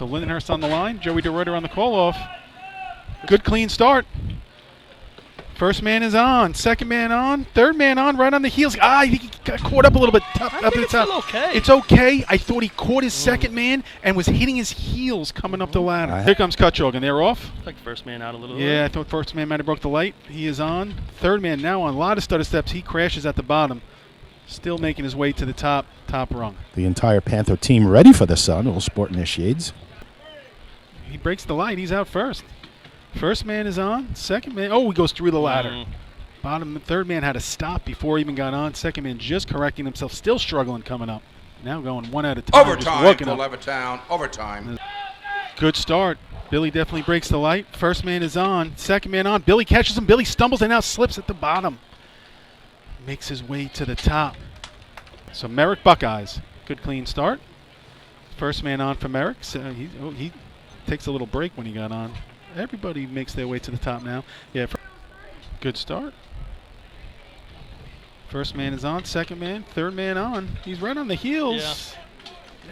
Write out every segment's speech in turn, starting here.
So Lindenhurst on the line. Joey DeReuter on the call-off. Good clean start. First man is on. Second man on. Third man on. Right on the heels. He got caught up a little bit. Up at the top. Still okay. It's okay. I thought he caught his second man and was hitting his heels coming up the ladder. Here comes Kutchog, and they're off. Like the first man out a little. Yeah, I thought first man might have broke the light. He is on. Third man now on. A lot of stutter steps. He crashes at the bottom. Still making his way to the top rung. The entire Panther team ready for the sun. All sporting their shades. He breaks the light. He's out first. First man is on. Second man, he goes through the ladder. Third man had to stop before he even got on. Second man just correcting himself, still struggling coming up. Now going one at a time. Overtime for Levittown. Overtime. Good start. Billy definitely breaks the light. First man is on. Second man on. Billy catches him. Billy stumbles and now slips at the bottom. Makes his way to the top. So Merrick Buckeyes. Good clean start. First man on for Merrick. So he takes a little break when he got on. Everybody makes their way to the top now. Yeah, good start. First man is on, second man, third man on. He's right on the heels.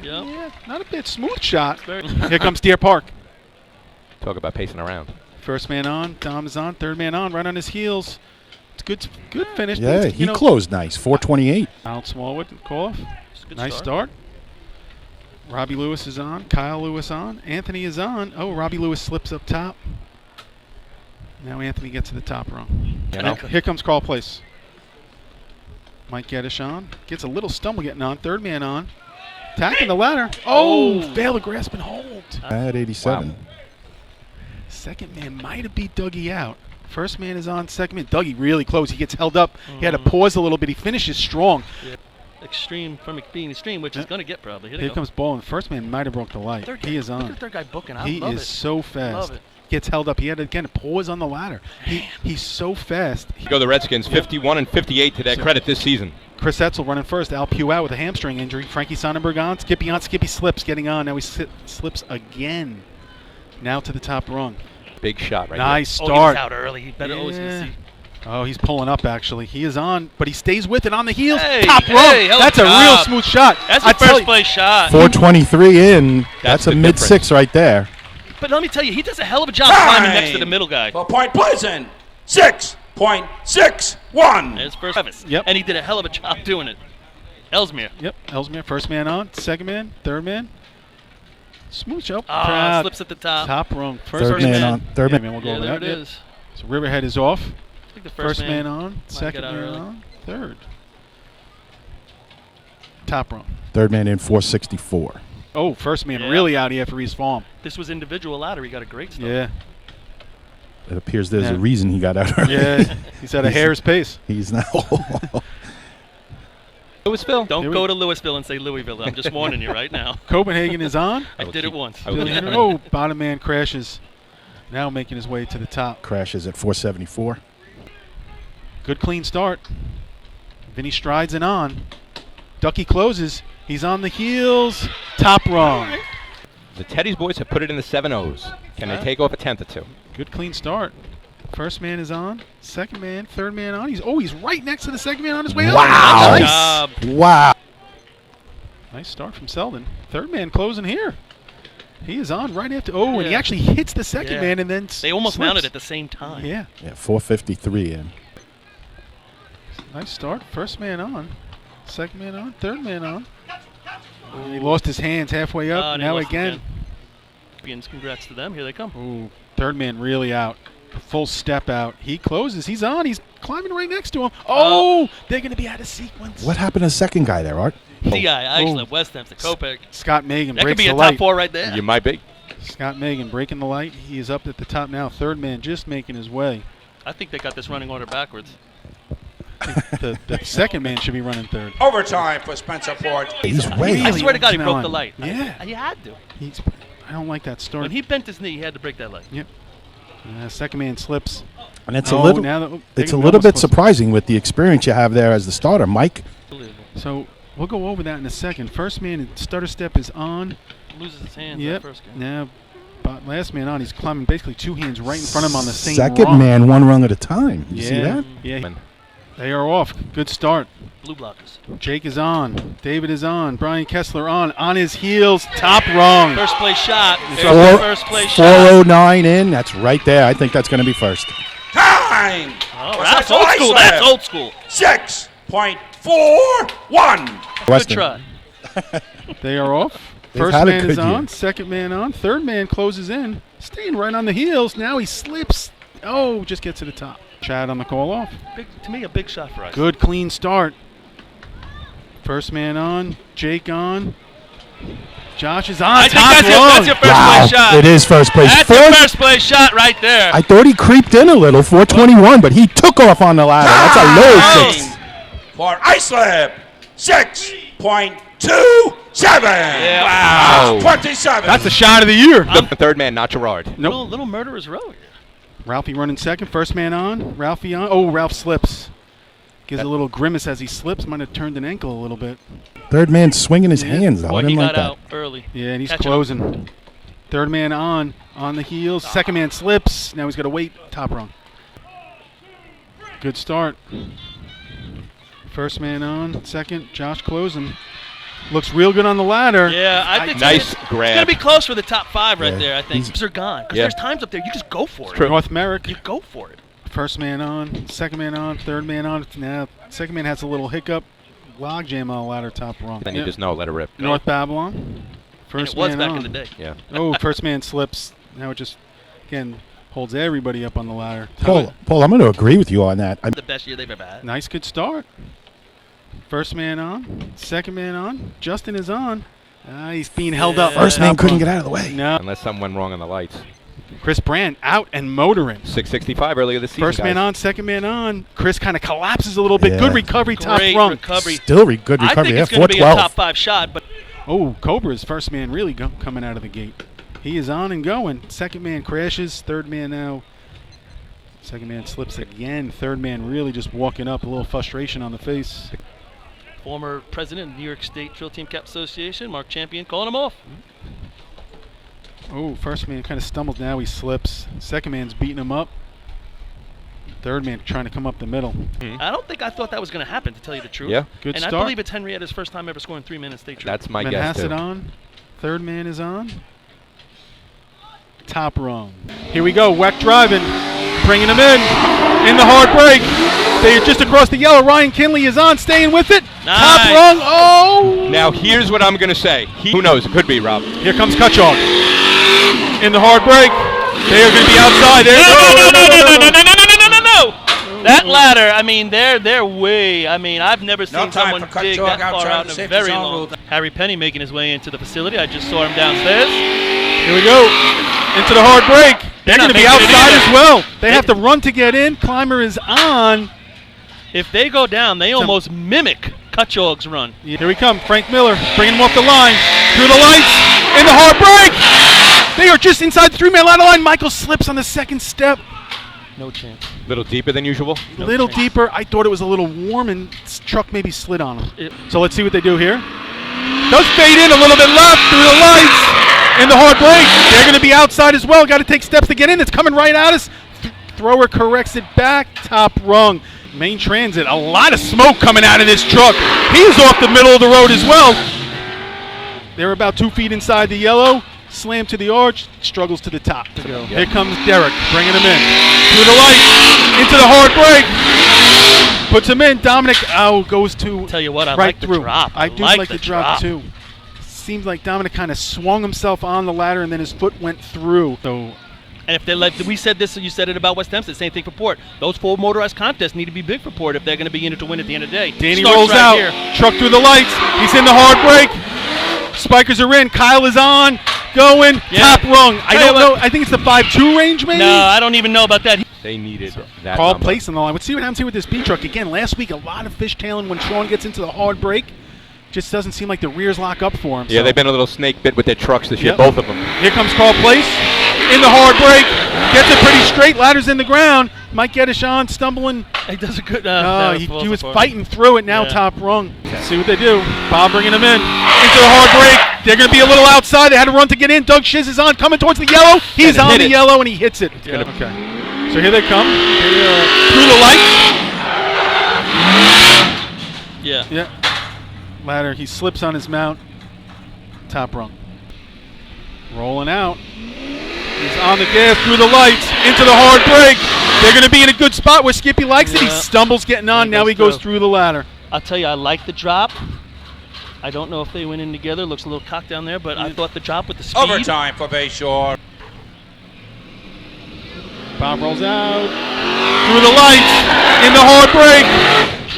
Yeah, not a bit smooth shot. Here comes Deer Park. Talk about pacing around. First man on, Dom is on, third man on, right on his heels. It's good finish. Yeah, he closed nice, 428. Out Smallwood, call off. Nice start. Robbie Lewis is on. Kyle Lewis on. Anthony is on. Robbie Lewis slips up top. Now Anthony gets to the top rung. Here comes Carl Place. Mike Geddish on. Gets a little stumble getting on. Third man on. Attacking the ladder. Fail to grasp and hold. At 87. Wow. Second man might have beat Dougie out. First man is on. Second man. Dougie really close. He gets held up. He had to pause a little bit. He finishes strong. Yeah. Extreme from being extreme, which is going to get probably. Here comes Ball, and first man might have broke the light. He is on. Third guy booking. He is so fast. Gets held up. He had to again pause on the ladder. He's so fast. Go the Redskins, 51 and 58 to their credit this season. Chris Etzel running first. Al Pugh out with a hamstring injury. Frankie Sonnenberg on. Skippy on. Skippy slips. Getting on. Now he slips again. Now to the top rung. Big shot right Nice start. He was out early. He better always see. He's pulling up, actually. He is on, but he stays with it on the heels. Hey, top rung. That's a real smooth shot. That's a first place shot. 423 in. That's a mid-six right there. But let me tell you, he does a hell of a job climbing next to the middle guy. 4 point Pleasant. 6.61. There's first. Yep. And he did a hell of a job doing it. Ellesmere. Yep. Ellesmere. First man on. Second man. Third man. Smooth shot. Slips at the top. Top rung. Third man on. Third man. We'll go over there that. it is. So Riverhead is off. I think the First man on. Second man on. Third. Top rung. Third man in 464. First man really out here for East Farm. This was individual ladder. He got a great start. Yeah. It appears there's a reason he got out early. Yeah, he's at a hair's pace. He's now. Louisville? Don't go to Louisville and say Louisville. I'm just warning you right now. Copenhagen is on. I did it once. Bottom man crashes. Now making his way to the top. Crashes at 474. Good clean start. Vinny strides and on. Ducky closes. He's on the heels. Top rung. The Teddy's boys have put it in the 7-0s. Can they take off a tenth or two? Good clean start. First man is on. Second man, third man on. He's right next to the second man on his way up. Wow. Nice. Wow. Nice start from Selden. Third man closing here. He is on right after. And he actually hits the second man and then they almost slips. mounted at the same time. Yeah. 453 in. Nice start. First man on. Second man on. Third man on. He lost his hands halfway up. Now again. Congrats to them. Here they come. Third man really out. Full step out. He closes. He's on. He's climbing right next to him. They're going to be out of sequence. What happened to the second guy there, Art? D.I. Iceland, West Hampton, Kopek. Scott Megan that breaks could be the a light. top four right there. You might be. Scott Megan breaking the light. He is up at the top now. Third man just making his way. I think they got this running order backwards. The second man should be running third. Overtime for Spencer Ford. He's way. I swear to God, he broke the light. Yeah. He had to. I don't like that start. When he bent his knee, he had to break that light. Yep. Second man slips. And it's a little bit surprising with the experience you have there as the starter, Mike. So we'll go over that in a second. First man, stutter step is on. Loses his hands. Yep. First game. Now, last man on, he's climbing basically two hands right in front of him on the same Second rung. man, one rung at a time. You see that? Yeah. They are off. Good start. Blue blockers. Jake is on. David is on. Brian Kessler on his heels. Top rung. First place shot. There's the first place shot. 409 in. That's right there. I think that's going to be first. Time. Oh, that's old school. That's old school. 6.41. Good try. They are off. First man is on. Second man on. Third man closes in. Staying right on the heels. Now he slips. Oh, just gets to the top. Chad on the call off. To me, a big shot for us. Good clean start. First man on. Jake on. Josh is on. I think that's your first place shot. It is first place. That's your first place shot right there. I thought he creeped in a little, 421, but he took off on the ladder. That's a low six. For Islip, 6.27. Yeah. Wow. 27. That's the shot of the year. The third man, not Gerard. Nope. Little murderer's row here. Ralphie running second. First man on. Ralphie on. Oh, Ralph slips. Gives a little grimace as he slips. Might have turned an ankle a little bit. Third man swinging his hands, though. Boy, I didn't he like got that. out early. Yeah, and he's Catch closing. up. Third man on the heels. Second man slips. Now he's got to wait. Top rung. Good start. First man on. Second. Josh closing. Looks real good on the ladder. Yeah, I think Nice it's grab. going to be close for the top 5 right Yeah. there, I think. These are gone. Because there's times up there you just go for it. True. North Merrick. You go for it. First man on. Second man on. Third man on. Now, second man has a little hiccup. Log jam on the ladder. Top rung. Then you just know, let it rip. North Babylon. And First it was man back on. in the day. Yeah. Oh, first man slips. Now it just, again, holds everybody up on the ladder. Paul, I'm going to agree with you on that. The best year they've ever had. Nice, good start. First man on. Second man on. Justin is on. He's being held up. First man Top couldn't rung. get out of the way. No. Unless something went wrong on the lights. Chris Brandt out and motoring. 665 earlier this season. First man guys. on, second man on. Chris kind of collapses a little bit. Yeah. Good recovery, top Great rung. recovery. Still good I recovery. think Yeah, it's going to be a 412. top 5 shot, but Oh, Cobra's first man really coming out of the gate. He is on and going. Second man crashes. Third man now. Second man slips again. Third man really just walking up. A little frustration on the face. former president of the New York State Drill Team Cap Association, Mark Champion, calling him off. Oh, first man kind of stumbles. Now he slips. Second man's beating him up. Third man trying to come up the middle. I thought that was going to happen, to tell you the truth. Yeah. Good and start. I believe it's Henrietta's first time ever scoring 3 minutes state drill. That's my guess, Manhasset too. on. Third man is on. Top rung. Here we go. Weck driving. Bringing him in the hard break. They're just across the yellow. Ryan Kinley is on, staying with it. Nice. Top rung. Oh! Now, here's what I'm going to say. Who knows? It could be, Rob. Here comes Kutchog. In the hard break. They are going to be outside. No. That ladder, I mean, they're way, I mean, I've never seen time someone for dig Kutchog that far outside out the in a safety very zone long rule. time. Harry Penny making his way into the facility. I just saw him downstairs. Here we go. Into the hard break. They're going to be making it outside either. as well. They have to run to get in. Climber is on. If they go down, they almost mimic Kutchog's run. Here we come. Frank Miller bringing him off the line. Through the lights. In the hard break. They are just inside the three-man ladder line. Michael slips on the second step. No chance. A little deeper than usual. A little deeper. I thought it was a little warm and truck maybe slid on him. So let's see what they do here. Does fade in a little bit left through the lights. In the hard break. They're going to be outside as well. Got to take steps to get in. It's coming right at us. Thrower corrects it back. Top rung. Main transit. A lot of smoke coming out of this truck. He's off the middle of the road as well. They're about 2 feet inside the yellow. Slam to the arch. Struggles to the top. Here comes Derek. Bringing him in. Through the lights. Into the hard break. Puts him in. Dominic goes to Tell you what, I right like the through. drop. I do like the drop too. Seems like Dominic kind of swung himself on the ladder and then his foot went through. So And if they let, we said this, you said it about West Hempstead, same thing for Port. Those 4 motorized contests need to be big for Port if they're going to be in it to win at the end of the day. Danny Starts rolls right out. here. Truck through the lights. He's in the hard break. Spikers are in. Kyle is on. Going. Yeah. Top rung. I Tell you don't know. I think it's the 5-2 range maybe. No, I don't even know about that. They needed that Call number. place on the line. Let's see what happens here with this B truck. Again, last week a lot of fishtailing when Sean gets into the hard break. Just doesn't seem like the rears lock up for him. Yeah, so. they've been a little snake bit with their trucks this year, Yep. both of them. Here comes Carl Place. In the hard break. Gets it pretty straight. Ladder's in the ground. Mike Gedishon stumbling. He does a good. He was fighting through it. Now top rung. See what they do. Bob bringing him in. Into the hard break. They're going to be a little outside. They had to run to get in. Doug Shiz is on. Coming towards the yellow. He's And on hit the it. yellow and he hits it. gonna- Okay. So here they come. Through the lights. Yeah. Yeah. Ladder, he slips on his mount. Top rung. Rolling out. He's on the gas through the lights into the hard brake. They're going to be in a good spot where Skippy likes it. He stumbles getting on. Now he goes through the ladder. I'll tell you, I like the drop. I don't know if they went in together. Looks a little cocked down there, but I thought the drop with the speed. Overtime for Bayshore. Bob rolls out. Through the lights. In the hard brake.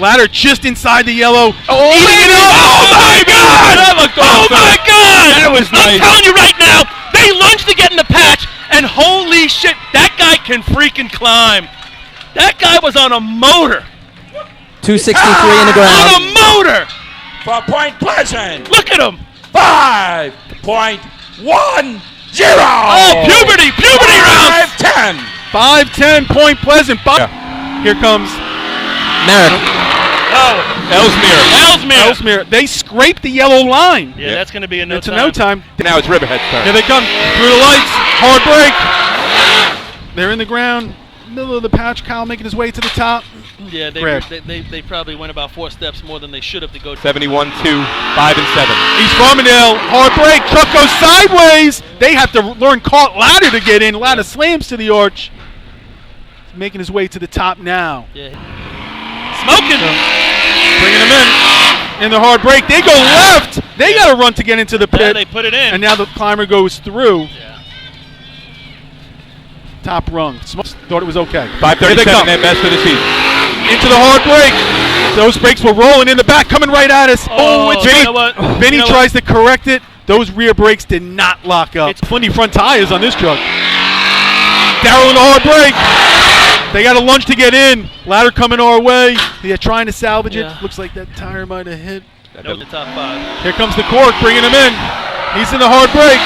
Ladder just inside the yellow. Oh, Eating it up. oh my God! Oh my God! That was nice. I'm telling you right now, they lunged to get in the patch, and holy shit, that guy can freaking climb. That guy was on a motor. 263 in the ground. On a motor. For Point Pleasant. Look at him. 5.10. Oh, puberty round. 5.10. 5-10 Point Pleasant. Here comes Merrick. Oh, Ellesmere. They scrape the yellow line. yeah, that's going to be a no It's time. a no time. Now it's Riverhead's turn. Here they come. Through the lights. Hard brake. They're in the ground. Middle of the patch. Kyle making his way to the top. Yeah, Grab. they probably went about 4 steps more than they should have to go. 71, 2, 5, and 7. East Farmingdale. Hard brake. Truck goes sideways. They have to learn caught ladder to get in. Ladder slams to the arch. He's making his way to the top now. Yeah. Smoking. Bringing him in the hard brake. They go left. They got to run to get into the Yeah, pit. they put it in. And now the climber goes through. Yeah. Top rung. Thought it was okay. Here they 537, come. their best for the season. Into the hard brake. Those brakes were rolling in the back, coming right at us. Oh, it's Vinny. you know what? Vinny You know tries to correct it. Those rear brakes did not lock up. It's plenty front tires on this truck. Darryl in the hard brake. They got a lunge to get in. Ladder coming our way. They're trying to salvage Yeah. it. Looks like that tire might have hit. Nope, the top 5. Here comes the cork, bringing him in. He's in the hard brake.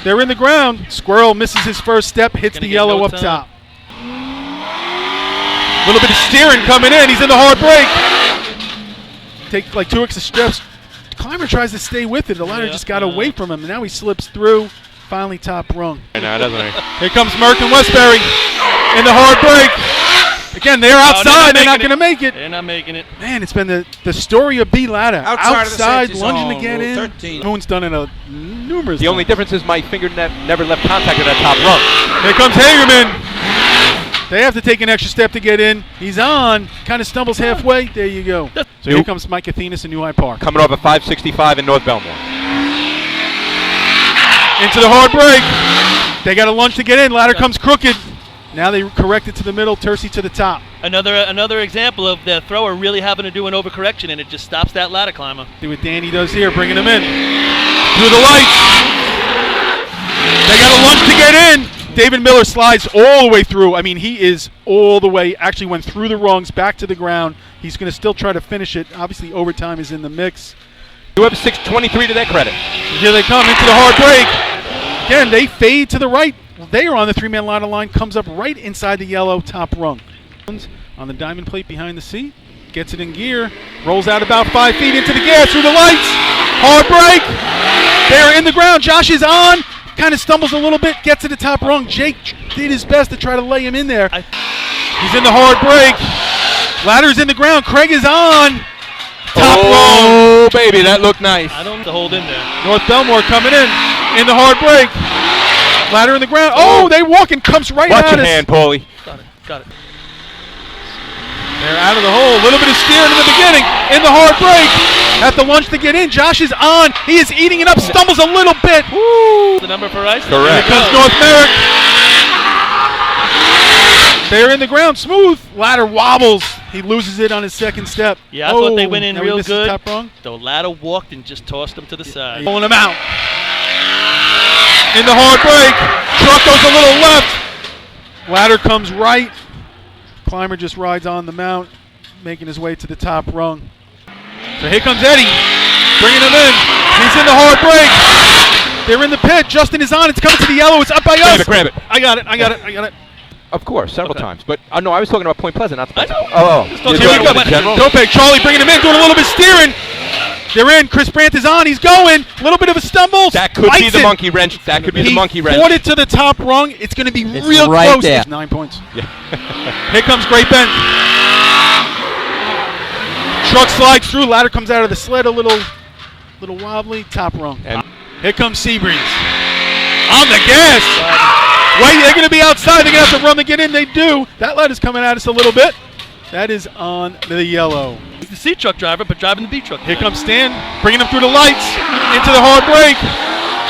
They're in the ground. Squirrel misses his first step, hits Gonna the get yellow no up time. top. A little bit of steering coming in. He's in the hard brake. Take like 2 extra steps. Climber tries to stay with it. The ladder just got away from him. And now he slips through. Finally top rung. No, doesn't he? Here comes Merck and Westbury in the hard brake. Again, they're outside. They're not going to make it. They're not making it. Man, it's been the story of B ladder. Outside of the safety lunging to zone, get rule in. 13. Moon's done it numerous The only times. difference is my finger never left contact with that top rung. Here comes Hagerman. They have to take an extra step to get in. He's on. Kind of stumbles halfway. There you go. So here comes Mike Athenas in New Hyde Park. Coming off a 565 in North Belmore. Into the hard brake. They got a lunge to get in. Ladder comes crooked. Now they correct it to the middle. Tercy to the top. Another example of the thrower really having to do an overcorrection, and it just stops that ladder climber. See what Danny does here, bringing him in. Through the lights. They got a lunge to get in. David Miller slides all the way through. I mean, he is all the way, actually went through the rungs, back to the ground. He's going to still try to finish it. Obviously, overtime is in the mix. You have 623 to their credit. Here they come into the hard brake. Again, they fade to the right. They are on the 3-man ladder line, comes up right inside the yellow top rung. On the diamond plate behind the seat, gets it in gear, rolls out about 5 feet into the gas, through the lights, hard brake. They're in the ground. Josh is on, kind of stumbles a little bit, gets to the top rung. Jake did his best to try to lay him in there. He's in the hard brake. Ladder's in the ground. Craig is on. Top rung. Oh, baby, that looked nice. I don't have to hold in there. North Belmore coming in the hard brake. Ladder in the ground. Oh, they walk and comes right Watch at your us. hand, Paulie. Got it. They're out of the hole. A little bit of steering in the beginning. In the hard brake. At the lunge to get in. Josh is on. He is eating it up. Stumbles a little bit. The number for ice. Correct. Here comes North Merrick. They're in the ground. Smooth. Ladder wobbles. He loses it on his second step. Yeah, I thought they went in now he real misses good. Top rung. The ladder walked and just tossed him to the side. Pulling him out. In the hard brake. Truck goes a little left. Ladder comes right. Climber just rides on the mount, making his way to the top rung. So here comes Eddie, bringing him in. He's in the hard brake. They're in the pit. Justin is on. It's coming to the yellow. It's up by us. Grab it. I got it. Of course, several times. But no, I was talking about Point Pleasant, not the I Pleasant. know. Oh, Just you're don't Here we talking go. about the general? Dope. Charlie bringing him in, doing a little bit of steering. They're in. Chris Brandt is on. He's going. A little bit of a stumble. That could be Bites the it. monkey wrench. That could be the monkey wrench. He fought it to the top rung. It's going to be It's real right close. there. It's 9 points. Yeah. Here comes Great Ben. Truck slides through. Ladder comes out of the sled a little wobbly. Top rung. And Here comes Seabreeze. On the gas. Wait, they're going to be outside. They're going to have to run to get in. They do. That ladder's coming at us a little bit. That is on the yellow. He's the C truck driver, but driving the B truck. Here comes Stan, bringing them through the lights, into the hard break.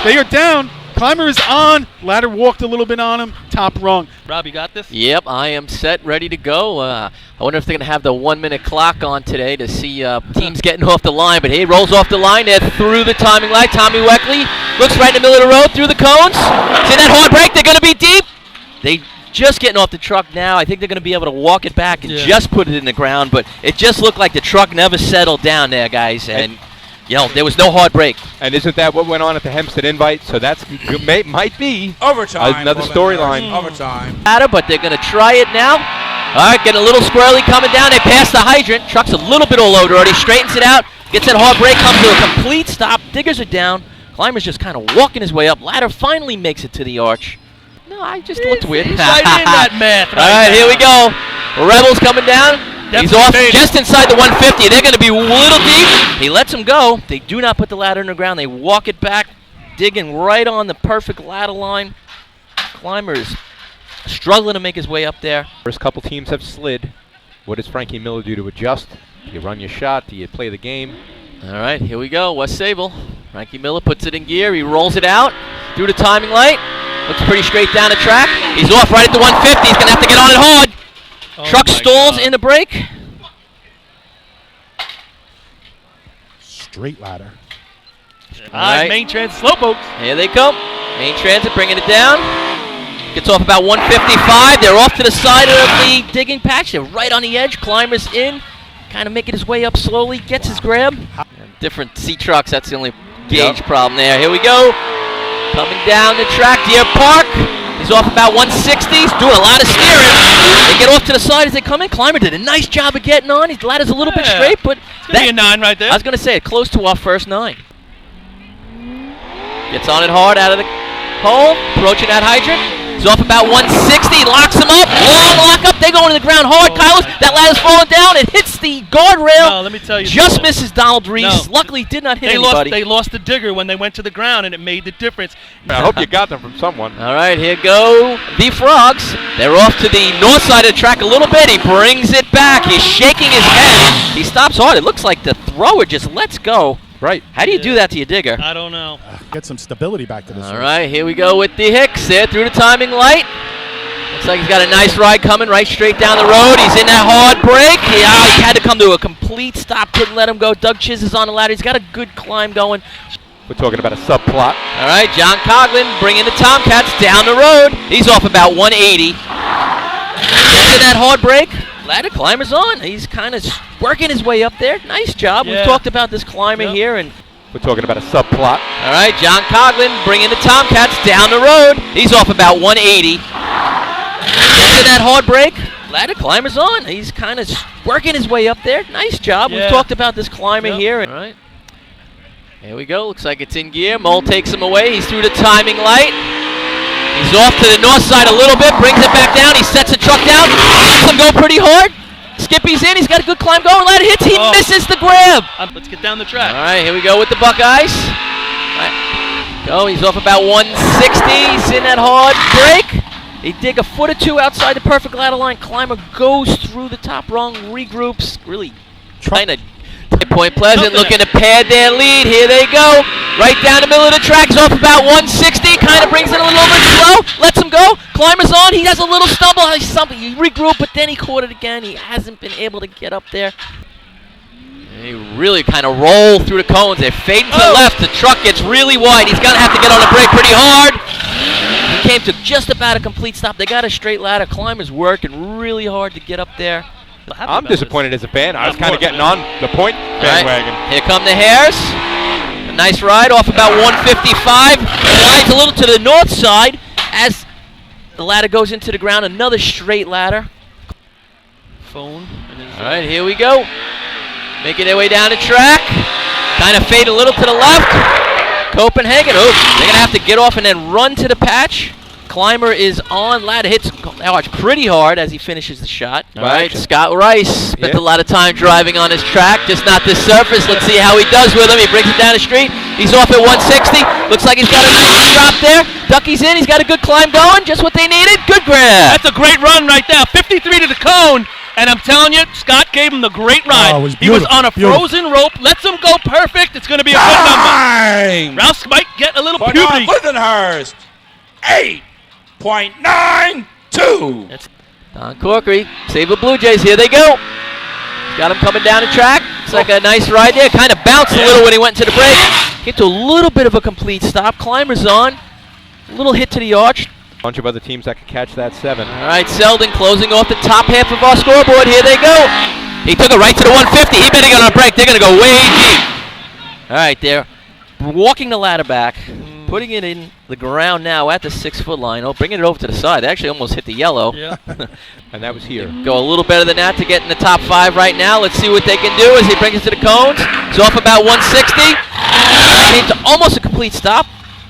They are down. Climber is on. Ladder walked a little bit on him. Top rung. Rob, you got this? Yep, I am set, ready to go. I wonder if they're going to have the 1 minute clock on today to see teams getting off the line. But he rolls off the line there through the timing light. Tommy Weckley looks right in the middle of the road through the cones. See that hard break? They're going to be deep. They just getting off the truck now. I think they're going to be able to walk it back and just put it in the ground. But it just looked like the truck never settled down there, guys. And you know, there was no hard break. And isn't that what went on at the Hempstead Invite? So that's might be Overtime. another storyline. Overtime. But they're going to try it now. All right, getting a little squirrely coming down. They pass the hydrant. Truck's a little bit all load already. Straightens it out. Gets that hard break. Comes to a complete stop. Diggers are down. Climber's just kind of walking his way up. Ladder finally makes it to the arch. No, I just looked weird. He's right in that math. All right, here we go. Rebels coming down. He's off just inside the 150. They're going to be a little deep. He lets him go. They do not put the ladder in the ground. They walk it back, digging right on the perfect ladder line. Climber is struggling to make his way up there. First couple teams have slid. What does Frankie Miller do to adjust? Do you run your shot? Do you play the game? All right, here we go. West Sable. Frankie Miller puts it in gear. He rolls it out through the timing light. Looks pretty straight down the track. He's off right at the 150. He's going to have to get on it hard. Truck stalls in the break. Straight ladder. All right, main transit slow boats. Here they come. Main transit bringing it down. Gets off about 155. They're off to the side of the digging patch. They're right on the edge. Climber's in. Kind of making his way up slowly. Gets his grab. Different C trucks. That's the only gauge problem there. Here we go. Coming down the track. Deer Park. He's off about 160. He's doing a lot of steering. They get off to the side as they come in. Climber did a nice job of getting on. His ladder's a little bit straight, but it's going to be a 9 right there. I was going to say it, close to our first 9. Gets on it hard out of the hole. Approaching that hydrant. He's off about 160. Locks him up. Long lock up. They go into the ground hard. Kylos, that ladder's falling down. It hits the guardrail. No, let me tell you. Just misses Donald Reese. No. Luckily, did not hit anybody. They lost the digger when they went to the ground, and it made the difference. I hope you got them from someone. All right, here go the Frogs. They're off to the north side of the track a little bit. He brings it back. He's shaking his head. He stops hard. It looks like the thrower just lets go. Right. How do you do that to your digger? I don't know. Get some stability back to this. All right, here we go with the Hicks there through the timing light. Looks like he's got a nice ride coming right straight down the road. He's in that hard break. He had to come to a complete stop. Couldn't let him go. Doug Chiz is on the ladder. He's got a good climb going. We're talking about a subplot. All right, John Coughlin bringing the Tomcats down the road. He's off about 180. Gets in that hard break. Ladder climber's on. He's kind of working his way up there. Nice job. Yeah. We've talked about this climber here. And We're talking about a subplot. all right, John Coughlin bringing the Tomcats down the road. He's off about 180. Gets in that hard break. Ladder climber's on. He's kind of working his way up there. Nice job. Yeah. We've talked about this climber here. All right. Here we go. Looks like it's in gear. Mole takes him away. He's through the timing light. He's off to the north side a little bit. Brings it back down. He sets the truck down. Lets him go pretty hard. Skippy's in. He's got a good climb going. Ladder hits. He misses the grab. Let's get down the track. All right. Here we go with the Buckeyes. All right. Go. He's off about 160. He's in that hard break. They dig a foot or two outside the perfect ladder line. Climber goes through the top rung, regroups. Really kind of Point Pleasant looking to pad their lead. Here they go. Right down the middle of the track. He's off about 160. Kind of brings it a little bit slow. Lets him go. Climber's on. He has a little stumble. He regrouped, but then he caught it again. He hasn't been able to get up there. And he really kind of roll through the cones. They're fading to the left. The truck gets really wide. He's going to have to get on the brake pretty hard. He came to just about a complete stop. They got a straight ladder. Climber's working really hard to get up there. I'm disappointed as a fan. I was kind of getting on the point bandwagon. Right. Here come the Hares. A nice ride off about 155. Slides a little to the north side as the ladder goes into the ground. Another straight ladder. Phone. All right, here we go. Making their way down the track. Kind of fade a little to the left. Copenhagen. Oh, they're going to have to get off and then run to the patch. Climber is on. Ladder hits arch pretty hard as he finishes the shot. All right, Scott Rice spent a lot of time driving on his track, just not this surface. Let's see how he does with him. He brings it down the street. He's off at 160. Looks like he's got a nice drop there. Ducky's in. He's got a good climb going. Just what they needed. Good grab. That's a great run right there. 53 to the cone. And I'm telling you, Scott gave him the great ride. Oh, he was on a frozen rope. Lets him go perfect. It's going to be a good number. Rouse might get a little puberty. Lindenhurst, 8.92. That's Don Corkery. Save the Blue Jays. Here they go. Got him coming down the track. It's like a nice ride there. Kind of bounced a little when he went into the break. Get to a little bit of a complete stop. Climber's on. A little hit to the arch. Bunch of other teams that could catch that 7. All right, Selden closing off the top half of our scoreboard. Here they go. He took it right to the 150. He better get on a break. They're going to go way deep. All right, they're walking the ladder back, putting it in the ground now at the 6-foot line. Oh, bringing it over to the side. They actually almost hit the yellow. Yeah. And that was here. Go a little better than that to get in the top 5 right now. Let's see what they can do as he brings it to the cones. He's off about 160. Came to almost a complete stop.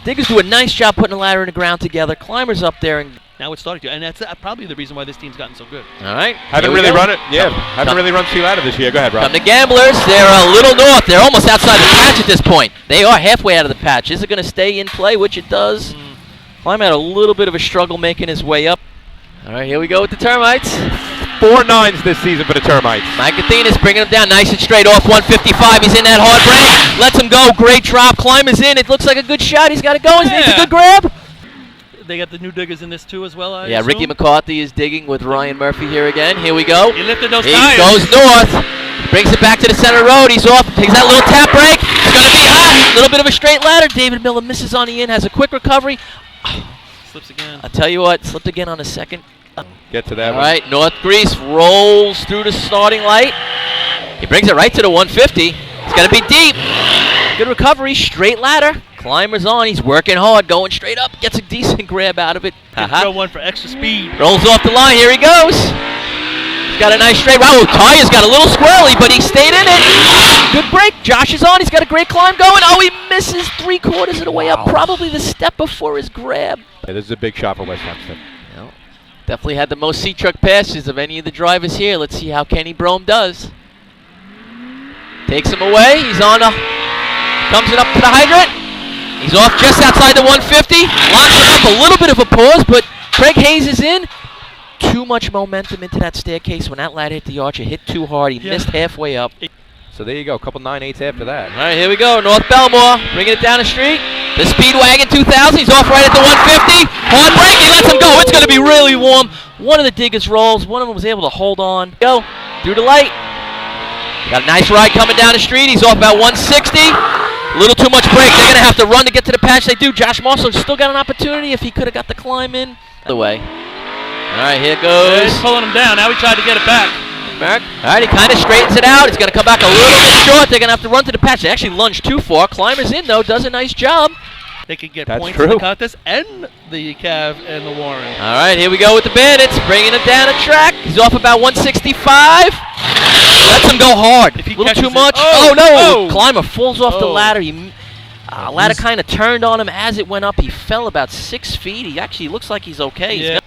Diggers do a nice job putting the ladder in the ground together. Climbers up there, and Now it's starting to, and that's probably the reason why this team's gotten so good. all right. Haven't here we really go. run it. Yeah, haven't really run sea ladder this year. Go ahead, Rob. Come to Gamblers. They're a little north. They're almost outside the patch at this point. They are halfway out of the patch. Is it going to stay in play, which it does? Climb had a little bit of a struggle making his way up. All right, here we go with the Termites. 4 9s this season for the Termites. Mike Athena's bringing him down nice and straight off 155. He's in that hard break. Lets him go. Great drop. Climber's in. It looks like a good shot. He's got it going. It's a good grab. They got the new diggers in this too as well, I Yeah, assume? Ricky McCarthy is digging with Ryan Murphy here again. Here we go. He lifted those He tires. goes north. Brings it back to the center road. He's off. Takes that little tap break. It's going to be hot. A little bit of a straight ladder. David Miller misses on the in. Has a quick recovery. Slips again. I'll tell you what. Slipped again on the second. Get to that All one. right. North Grease rolls through the starting light. He brings it right to the 150. It's going to be deep. Good recovery. Straight ladder. Climber's on. He's working hard. Going straight up. Gets a decent grab out of it. Throw one for extra speed. Rolls off the line. Here he goes. He's got a nice straight. Wow, Taya's got a little squirrely, but he stayed in it. Good break. Josh is on. He's got a great climb going. Oh, he misses 3/4 of the way up. Probably the step before his grab. Yeah, this is a big shot for West Hempstead. Well, definitely had the most C-truck passes of any of the drivers here. Let's see how Kenny Brome does. Takes him away. He's on a... Comes it up to the hydrant. He's off just outside the 150. Locks it up. A little bit of a pause, but Craig Hayes is in. Too much momentum into that staircase. When that ladder hit the arch, it hit too hard. He missed halfway up. So there you go. A couple 9/8s after that. All right, here we go. North Belmore, bringing it down the street. The Speedwagon 2000. He's off right at the 150. Hard break. He lets him go. It's going to be really warm. One of the diggers rolls. One of them was able to hold on. Go through the light. Got a nice ride coming down the street. He's off about 160. A little too much break. They're going to have to run to get to the patch. They do. Josh Marshall still got an opportunity if he could have got the climb in. Other way. All right, here goes. He's pulling him down. Now he tried to get it back. Merrick. All right, he kind of straightens it out. He's going to come back a little bit short. They're going to have to run to the patch. They actually lunged too far. Climber's in, though. Does a nice job. They could get That's points true. in the contest and the Cav and the Warren. All right, here we go with the Bandits. Bringing it down the track. He's off about 165. Lets him go hard. If he A little catches too it- much. Oh, no. oh. Climber falls off the Oh. ladder. Ladder kind of turned on him as it went up. He fell about 6 feet. He actually looks like he's okay. Yeah.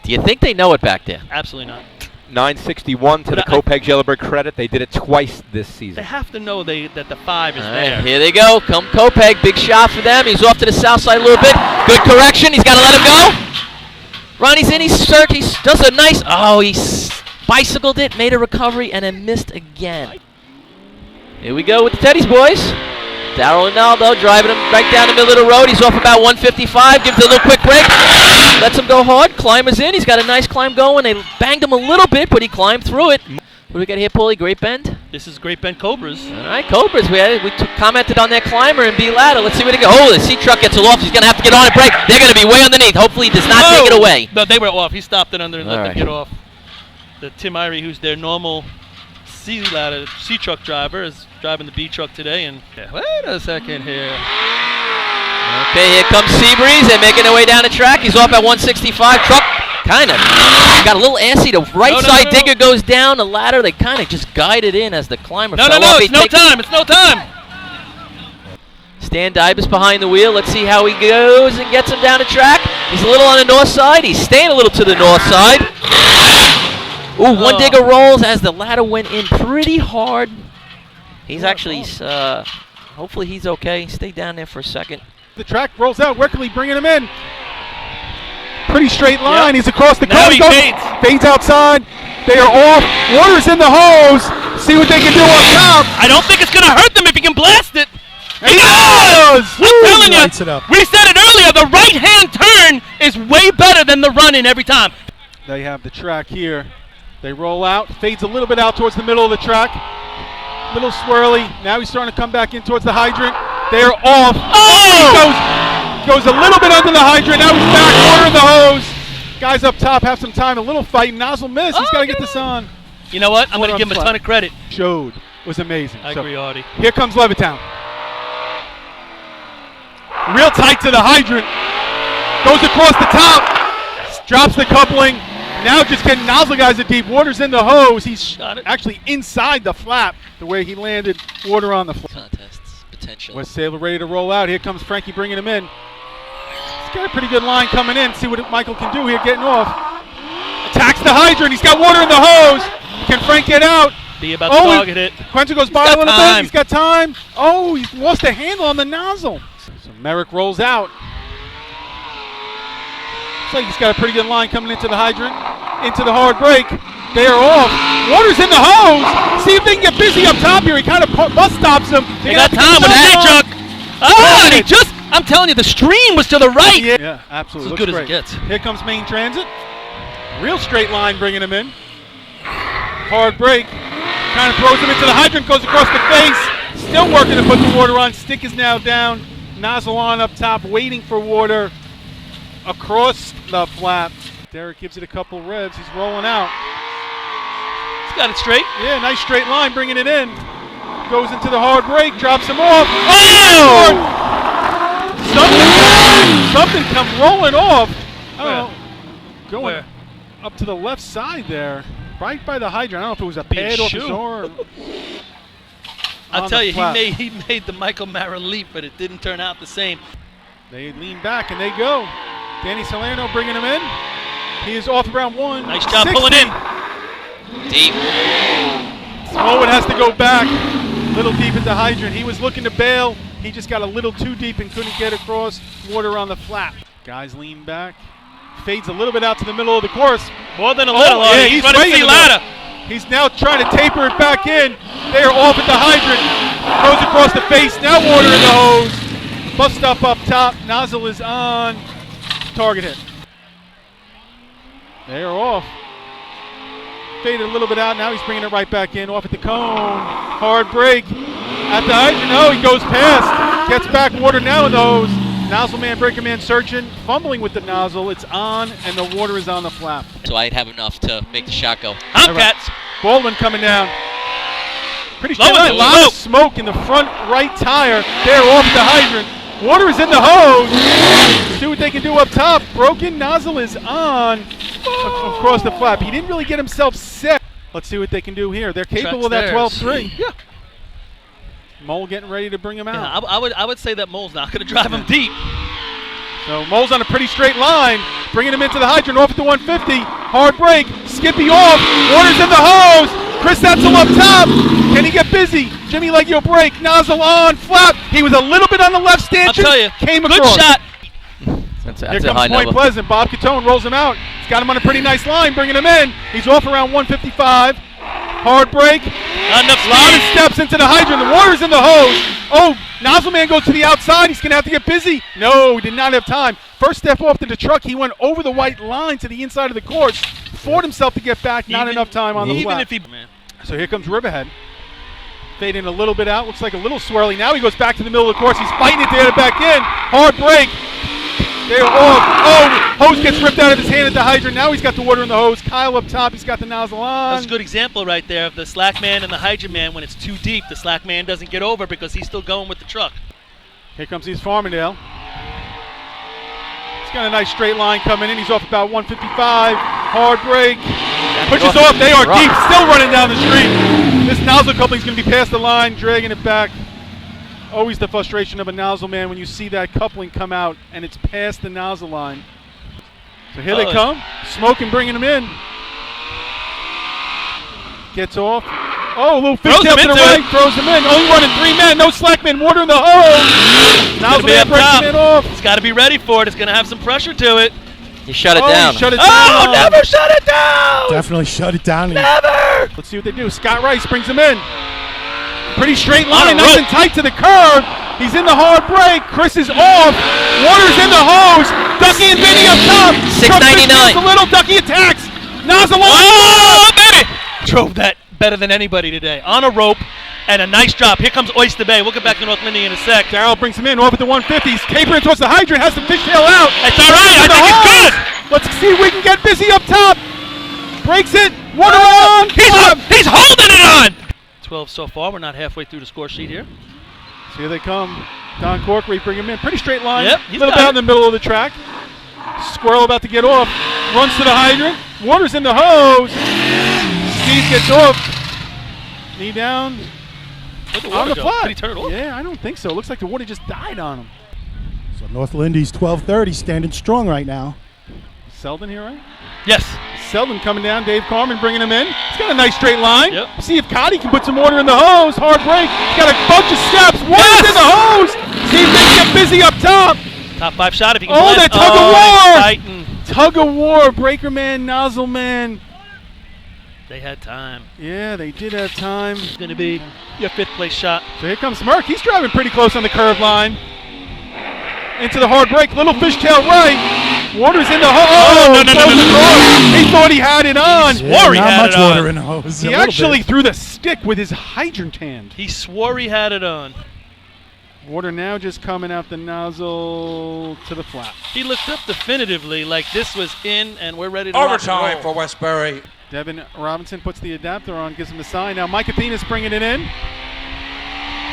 Do you think they know it back there? Absolutely not. 961 to the But Copeg Jelleberg credit. They did it twice this They season. have to know that the 5 is All there. right, here they go. Come Copeg. Big shot for them. He's off to the south side a little bit. Good correction. He's got to let him go. Ronnie's in. He does a nice... Oh, he bicycled it, made a recovery, and then missed again. Here we go with the Teddy's boys. Darryl Ronaldo driving him right down the middle of the road. He's off about 155. Gives it a little quick break. Lets him go hard. Climber's in. He's got a nice climb going. They banged him a little bit, but he climbed through it. What do we got here, Paulie? Great Bend? This is Great Bend Cobras. All right, Cobras. We commented on that climber and B ladder. Let's see where they go. Oh, the C-truck gets aloft. He's going to have to get on and break. They're going to be way underneath. Hopefully he does not take it away. No, they were off. He stopped it under and let All them right. get off. The Tim Irie, who's their normal C-truck driver, is driving the B-truck today. And wait a second here. Okay, here comes Seabreeze. They're making their way down the track. He's off at 165. Truck kind of got a little assy. The right side digger goes down the ladder. They kind of just guided in as the climber fell off. It's no time. It's no time. Stan Dybus behind the wheel. Let's see how he goes and gets him down the track. He's a little on the north side. He's staying a little to the north side. Ooh, one digger rolls as the ladder went in pretty hard. He's actually, hopefully he's okay. Stay down there for a second. The track rolls out. Wickerly bringing him in. Pretty straight line. He's across the Now cone. he fades. Fades outside. They are off. Water's in the hose. See what they can do up top. I don't think it's going to hurt them if he can blast it. He does! I'm telling you, Lights it up. we said it earlier, the right-hand turn is way better than the run-in every time. They have the track here. They roll out. Fades a little bit out towards the middle of the track. Little swirly. Now he's starting to come back in towards the hydrant. They're off. He goes a little bit under the hydrant. Now he's back. Water in the hose. Guys up top have some time. A little fight. Nozzle miss. He's got to get this on. You know what? I'm going to Water give on him a flat. ton of credit. Showed. Was amazing. I So, agree, Artie. here comes Levittown. Real tight to the hydrant. Goes across the top. Drops the coupling. Now just getting nozzle guys at deep. Water's in the hose. He's Got it. actually inside the flap. The way he landed, water on the flap. Contests potential. West Sable ready to roll out. Here comes Frankie bringing him in. He's got a pretty good line coming in. See what Michael can do here getting off. Attacks the hydrant. He's got water in the hose. Can Frank get out? Be about to target it. Quentin goes by a got little bit. time. He's got time. Oh, he's lost the handle on the nozzle. So Merrick rolls out. Looks like he's got a pretty good line coming into the hydrant. Into the hard break. They are off. Water's in the hose. See if they can get busy up top here. He kind of bus stops him. They got time with that truck. Oh, and he just, I'm telling you, the stream was to the right. Yeah, absolutely. It's as Looks good as great. it gets. Here comes Main Transit. Real straight line bringing him in. Hard break. Kind of throws him into the hydrant, goes across the face. Still working to put the water on. Stick is now down. Nozzle on up top, waiting for water across the flap. Derek gives it a couple revs. He's rolling out. He's got it straight. Yeah, nice straight line, bringing it in. Goes into the hard break, drops him off. Oh! Something come rolling off. I don't know. Going Where? up to the left side there, right by the hydrant. I don't know if it was a Be a pad off his shoe. arm. I'll on tell the you, flap. he made the Michael Mara leap, but it didn't turn out the same. They lean back and they go. Danny Salerno bringing him in. He is off around 1. Nice job pulling in. Deep. Smallwood has to go back. Little deep at the hydrant. He was looking to bail. He just got a little too deep and couldn't get across. Water on the flap. Guys lean back. Fades a little bit out to the middle of the course. More than a little. yeah, Artie. he's running right in the the ladder. He's now trying to taper it back in. They are off at the hydrant. Goes across the face. Now water in the hose. Bus stop up top. Nozzle is on. Target hit. They are off. Faded a little bit out. Now he's bringing it right back in. Off at the cone. Hard break. At the hydrant. No, he goes past. Gets back. Water now in the hose. Nozzle man, breaker man searching. Fumbling with the nozzle. It's on, and the water is on the flap. So I'd have enough to make the shot go. Hopcats. Baldwin coming down. Pretty Low straight in line. the A lot low. of smoke in the front right tire. They're off the hydrant. Water is in the hose. See what they can do up top. Broken nozzle is on across the flap. He didn't really get himself set. Let's see what they can do here. They're capable of that Track's 12-3. Yeah. Mole getting ready to bring him out. Yeah, I would say that Mole's not going to drive him deep. So Mole's on a pretty straight line, bringing him into the hydrant, off at the 150. Hard break, Skippy off, water's in the hose. Chris Etzel up top. Can he get busy? Jimmy Leggio break, nozzle on, flap. He was a little bit on the left stanchion. I'll tell you, Came good across. shot. Here comes Point Pleasant. Bob Catone rolls him out. He's got him on a pretty nice line, bringing him in. He's off around 155. Hard break. Not enough A lot of speed. steps into the hydrant. The water's in the hose. Oh, nozzle man goes to the outside. He's going to have to get busy. No, he did not have time. First step off to the truck. He went over the white line to the inside of the course. Fought himself to get back. Not enough time on the Even flat. if he, So here comes Riverhead. Fading a little bit out. Looks like a little swirly. Now he goes back to the middle of the course. He's fighting it to get it back in. Hard break. They're off. Oh, hose gets ripped out of his hand at the hydrant. Now he's got the water in the hose. Kyle up top. He's got the nozzle on. that's a good example right there of the slack man and the hydrant man. When it's too deep, the slack man doesn't get over because he's still going with the truck. Here comes East Farmingdale. He's got a nice straight line coming in. He's off about 155. Hard break. Pushes off. They are deep. Still running down the street. This nozzle coupling is going to be past the line, dragging it back. Always the frustration of a nozzle man when you see that coupling come out and it's past the nozzle line. So here they come. Smoking, bringing them in. Gets off. Oh, a little fishtail to the right. Throws him in. Only running 3 men. No slack man. Water in the hose. Nozzle man breaks him in off. He's got to be ready for it. It's going to have some pressure to it. He shut it down. Shut it down. Oh, never shut it down. Definitely shut it down. Never. Let's see what they do. Scott Rice brings him in. Pretty straight line, nice and tight to the curb. He's in the hard break. Chris is off. Water's in the hose. Ducky and Vinny up top. 699. A little Ducky attacks. Nozzle on. Oh, baby. Drove that better than anybody today. On a rope and a nice drop. Here comes Oyster Bay. We'll get back to North Lindy in a sec. Darryl brings him in off at the 150s. Tapering towards the hydrant. Has the fishtail out. It's all right. I think it's good. Let's see if we can get busy up top. Breaks it. Water on. He's holding it on. 12 so far. We're not halfway through the score sheet here. So here they come. Don Corkery bring him in. Pretty straight line. Yep, a little bit out in the middle of the track. Squirrel about to get off. Runs to the hydrant. Water's in the hose. Steve gets off. Knee down. On the flat. Did he turn it off? Yeah, I don't think so. It looks like the water just died on him. So North Lindy's 12:30 standing strong right now. Selden here, right? Yes. Selden coming down. Dave Carmen bringing him in. He's got a nice straight line. Yep. See if Cotty can put some water in the hose. Hard break. He's got a bunch of steps. Water's in the hose. See if they can get busy up top. Top 5 shot if he can Oh, blend. that tug of war. Tighten. Tug of war. Breaker man, nozzle man. They had time. Yeah, they did have time. It's going to be your 5th place shot. So here comes Merck. He's driving pretty close on the curve line. Into the hard break. Little fishtail right. Water's in the hose. Oh, no. He thought he had it on. Swore he not had much it on. water in the hose. He actually threw the stick with his hydrant hand. He swore he had it on. Water now just coming out the nozzle to the flat. He looked up definitively like this was in and we're ready to Overtime rock for Westbury. Devin Robinson puts the adapter on, gives him the sign. Now Mike Athena's bringing it in.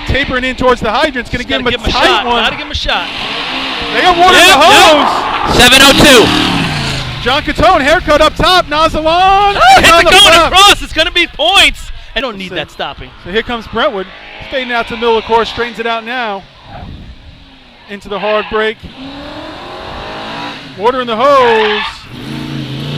Tapering in towards the hydrant. It's going to give him a tight one. Gotta give him a shot. They got water in the hose. 702. John Catone, haircut up top. Nozzle on. Oh, hit the going across. It's going to be points. I don't need that stopping. So here comes Brentwood. Fading out to the middle of the course. Straightens it out now. Into the hard break. Water in the hose.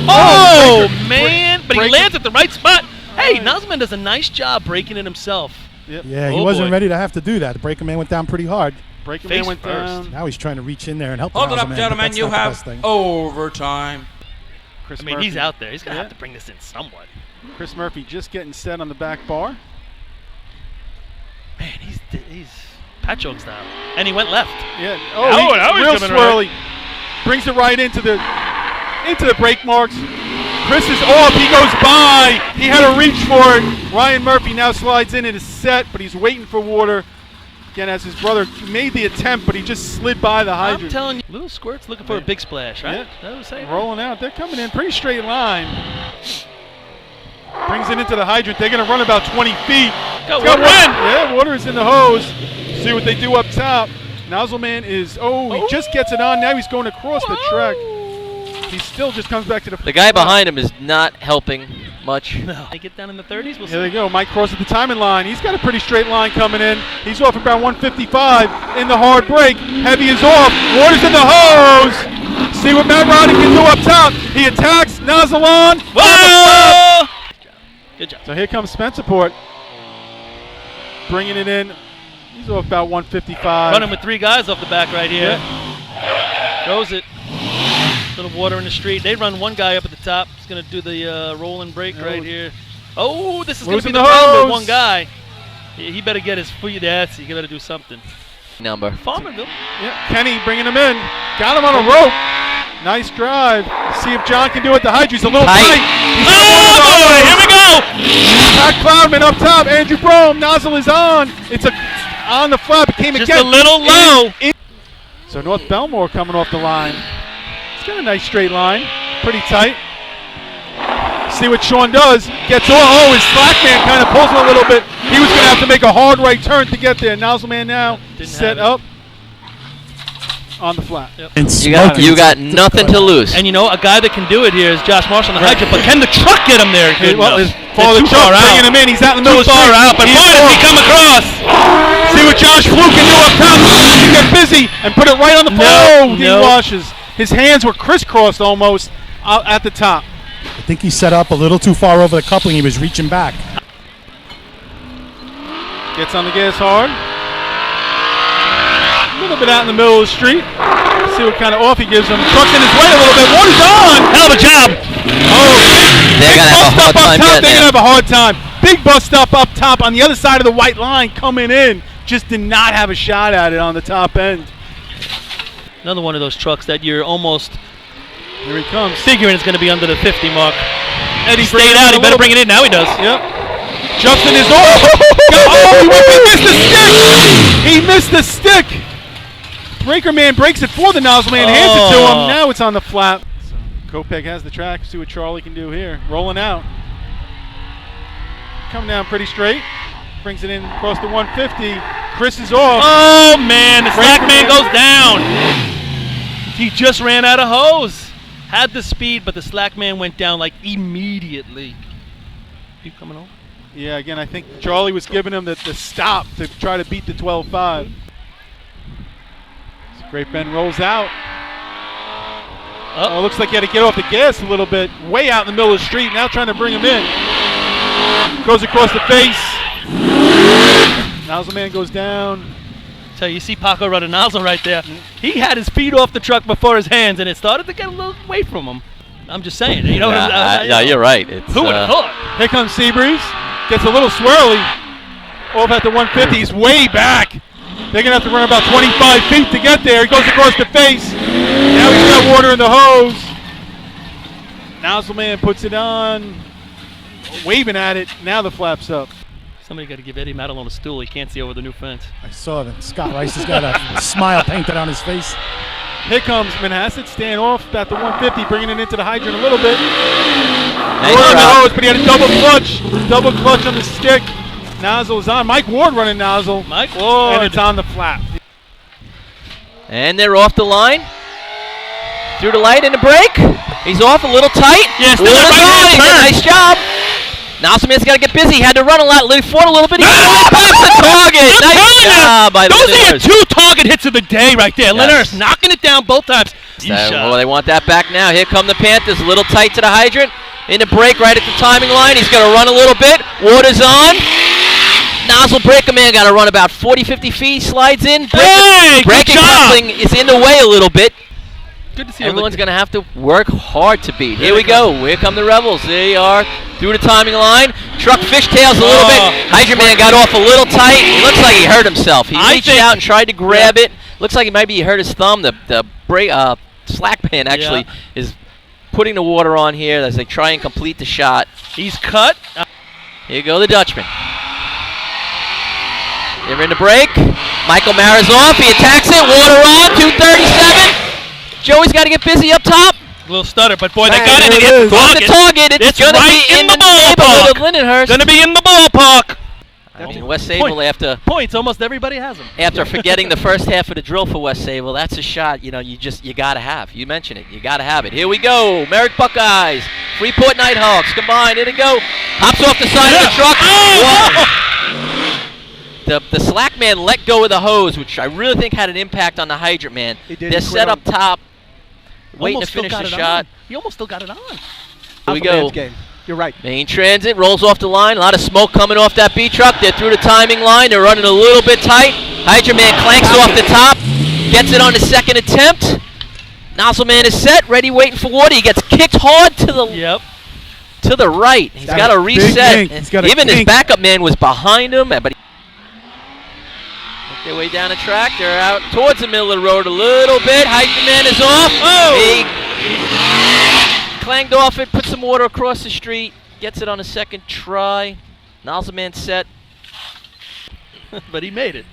Oh, breaker. man. But he lands at the right spot. Hey, Nozzleman does a nice job breaking it himself. Yep. Yeah, he Oh, wasn't boy. ready to have to do that. The breaker man went down pretty hard. Breaker Face man went first. down. Now he's trying to reach in there and help. Hold the it up, man, but gentlemen. that's You not the best have thing. overtime. Chris I mean, Murphy. he's out there. He's going to Yeah. have to bring this in somewhat. Chris Murphy just getting set on the back bar. Man, he's Patchogue style. And he went left. Yeah. Now he's real coming swirly. Brings it right into the brake marks. Chris is off. He goes by. He had to reach for it. Ryan Murphy now slides in. It is set, but he's waiting for water. Again, as his brother made the attempt, but he just slid by the hydrant. I'm telling you, little squirt's looking for a big splash, right? Yeah. Is that what I'm saying? Rolling out. They're coming in pretty straight line. Brings it into the hydrant. They're going to run about 20 feet. Got Got water water. in. Yeah, water is in the hose. See what they do up top. Nozzleman is, he just gets it on. Now he's going across the track. He still just comes back to the The guy behind him is not helping much. No. They get down in the 30s. We'll see. Here they go. Mike crosses the timing line. He's got a pretty straight line coming in. He's off about 155 in the hard break. Heavy is off. Water's in the hose. See what Matt Roddick can do up top. He attacks. Nozzle on. Whoa! Good job. So here comes Spencerport. Bringing it in. He's off about 155. Running with 3 guys off the back right here. Goes it. Little water in the street. They run 1 guy up at the top. He's going to do the roll and break right here. Oh, this is going to be Losing the problem hose. with 1 guy. He better get his feet ass. He better do something. Number. Farmerville. Yeah, Kenny bringing him in. Got him on a rope. Nice drive. See if John can do it. The hydrant's a little tight. He's Oh, here we go. Pat Cloudman up top. Andrew Brome. Nozzle is on. It's on the flat. It came Just again. a little low. So North Belmore coming off the line. It's got a nice straight line. Pretty tight. See what Sean does. Gets on. Oh, his slack man kind of pulls him a little bit. He was going to have to make a hard right turn to get there. Nozzle man now set up on the flat. Yep. And You got nothing to lose. And you know, a guy that can do it here is Josh Marshall on the hydrant, but can the truck get him there? Good Well, enough. his father They're too far bringing out. him in. He's out in the middle Too of the far street. out, but He's boy, does he off. come across. See See what Josh Fluke can do up top. He can get busy and put it right on the floor. He washes. His hands were crisscrossed almost at the top. I think he set up a little too far over the coupling. He was reaching back. Gets on the gas hard. A little bit out in the middle of the street. See what kind of off he gives him. Trucks in his way a little bit. Water's on. Hell of a job. Oh, They're going to have a hard time They're getting going to there. have a hard time. Big bust up top on the other side of the white line coming in. Just did not have a shot at it on the top end. Another one of those trucks that you're almost Here he comes. figuring it's going to be under the 50 mark. Eddie Stayed out. He better bring it in. Now he does. Yep. Justin is off. He missed the stick. He missed the stick. Breaker man breaks it for the nozzle man, hands it to him. Now it's on the flap. So Kopech has the track. See what Charlie can do here. Rolling out. Coming down pretty straight. Brings it in across the 150. Chris is off. Oh, man. The slack man goes down. He just ran out of hose. Had the speed, but the slack man went down like immediately. You coming on? Yeah, again, I think Charlie was giving him the stop to try to beat the 12.5. Great Ben rolls out. Oh, looks like he had to get off the gas a little bit. Way out in the middle of the street. Now trying to bring him in. Goes across the face. Nozzle man goes down. So you see Paco run a nozzle right there. He had his feet off the truck before his hands, and it started to get a little away from him. I'm just saying. You know, No, you're right. It's, who would have thought? Here comes Seabreeze. Gets a little swirly. Off at the 150. He's way back. They're going to have to run about 25 feet to get there. He goes across the face. Now he's got water in the hose. Nozzle man puts it on. Waving at it. Now the flap's up. Somebody got to give Eddie Madelon a stool. He can't see over the new fence. I saw that Scott Rice has got a smile painted on his face. Here comes Manhasset, staying off at the 150, bringing it into the hydrant a little bit. Nice Ward on the job. hose, but he had a double clutch on the stick. Nozzle is on. Mike Ward running nozzle. Mike Ward. And it's on the flap. And they're off the line. Through the light in the break. He's off a little tight. Yes, Water's on. He did a turn. nice job. Nozzle man's got to get busy. He had to run a lot. He fought a little bit. He got past the target. Nice job by Those are your Lindhurst. 2 target hits of the day right there. Yes. Lindhurst knocking it down both times. Well, they want that back now. Here come the Panthers. A little tight to the hydrant. In the break right at the timing line. He's going to run a little bit. Water's on. Nozzle breaker man got to run about 40, 50 feet. Slides in. Hey, good Breaking job. coupling is in the way a little bit. Good to see Everyone's going to have to work hard to beat. Here we go. Here come the Rebels. They are through the timing line. Truck fishtails a little bit. Hydrant man got off a little tight. It looks like he hurt himself. He reached out and tried to grab it. Looks like maybe he hurt his thumb. The slack man actually is putting the water on here as they try and complete the shot. He's cut. Here you go, the Dutchman. They're in the break. Michael Mara's off. He attacks it. Water on. 237. Joey's got to get busy up top. A little stutter, but boy, they got it. There They it hit is. the On the target. It's going to right be in the ballpark. neighborhood of Lindenhurst. Going to be in the ballpark. I mean, West Sable Points. Almost everybody has them. after forgetting the first half of the drill for West Sable, that's a shot, you got to have. You mentioned it. You got to have it. Here we go. Merrick Buckeyes. Freeport Nighthawks combined. In it go. Hops off the side of the truck. The slack man let go of the hose, which I really think had an impact on the hydrant man. They're set up top, waiting to finish the shot. He almost still got it on. Here we go. Game. You're right. Main transit rolls off the line. A lot of smoke coming off that B truck. They're through the timing line. They're running a little bit tight. Hydrant man clanks off the top. Gets it on the second attempt. Nozzle man is set, ready, waiting for water. He gets kicked hard to the right. He's got to reset. Even his backup man was behind him, but their way down the track. They're out towards the middle of the road a little bit. Hydrant man is off. He clanged off it, put some water across the street, gets it on a second try. Nozzle man set. But he made it.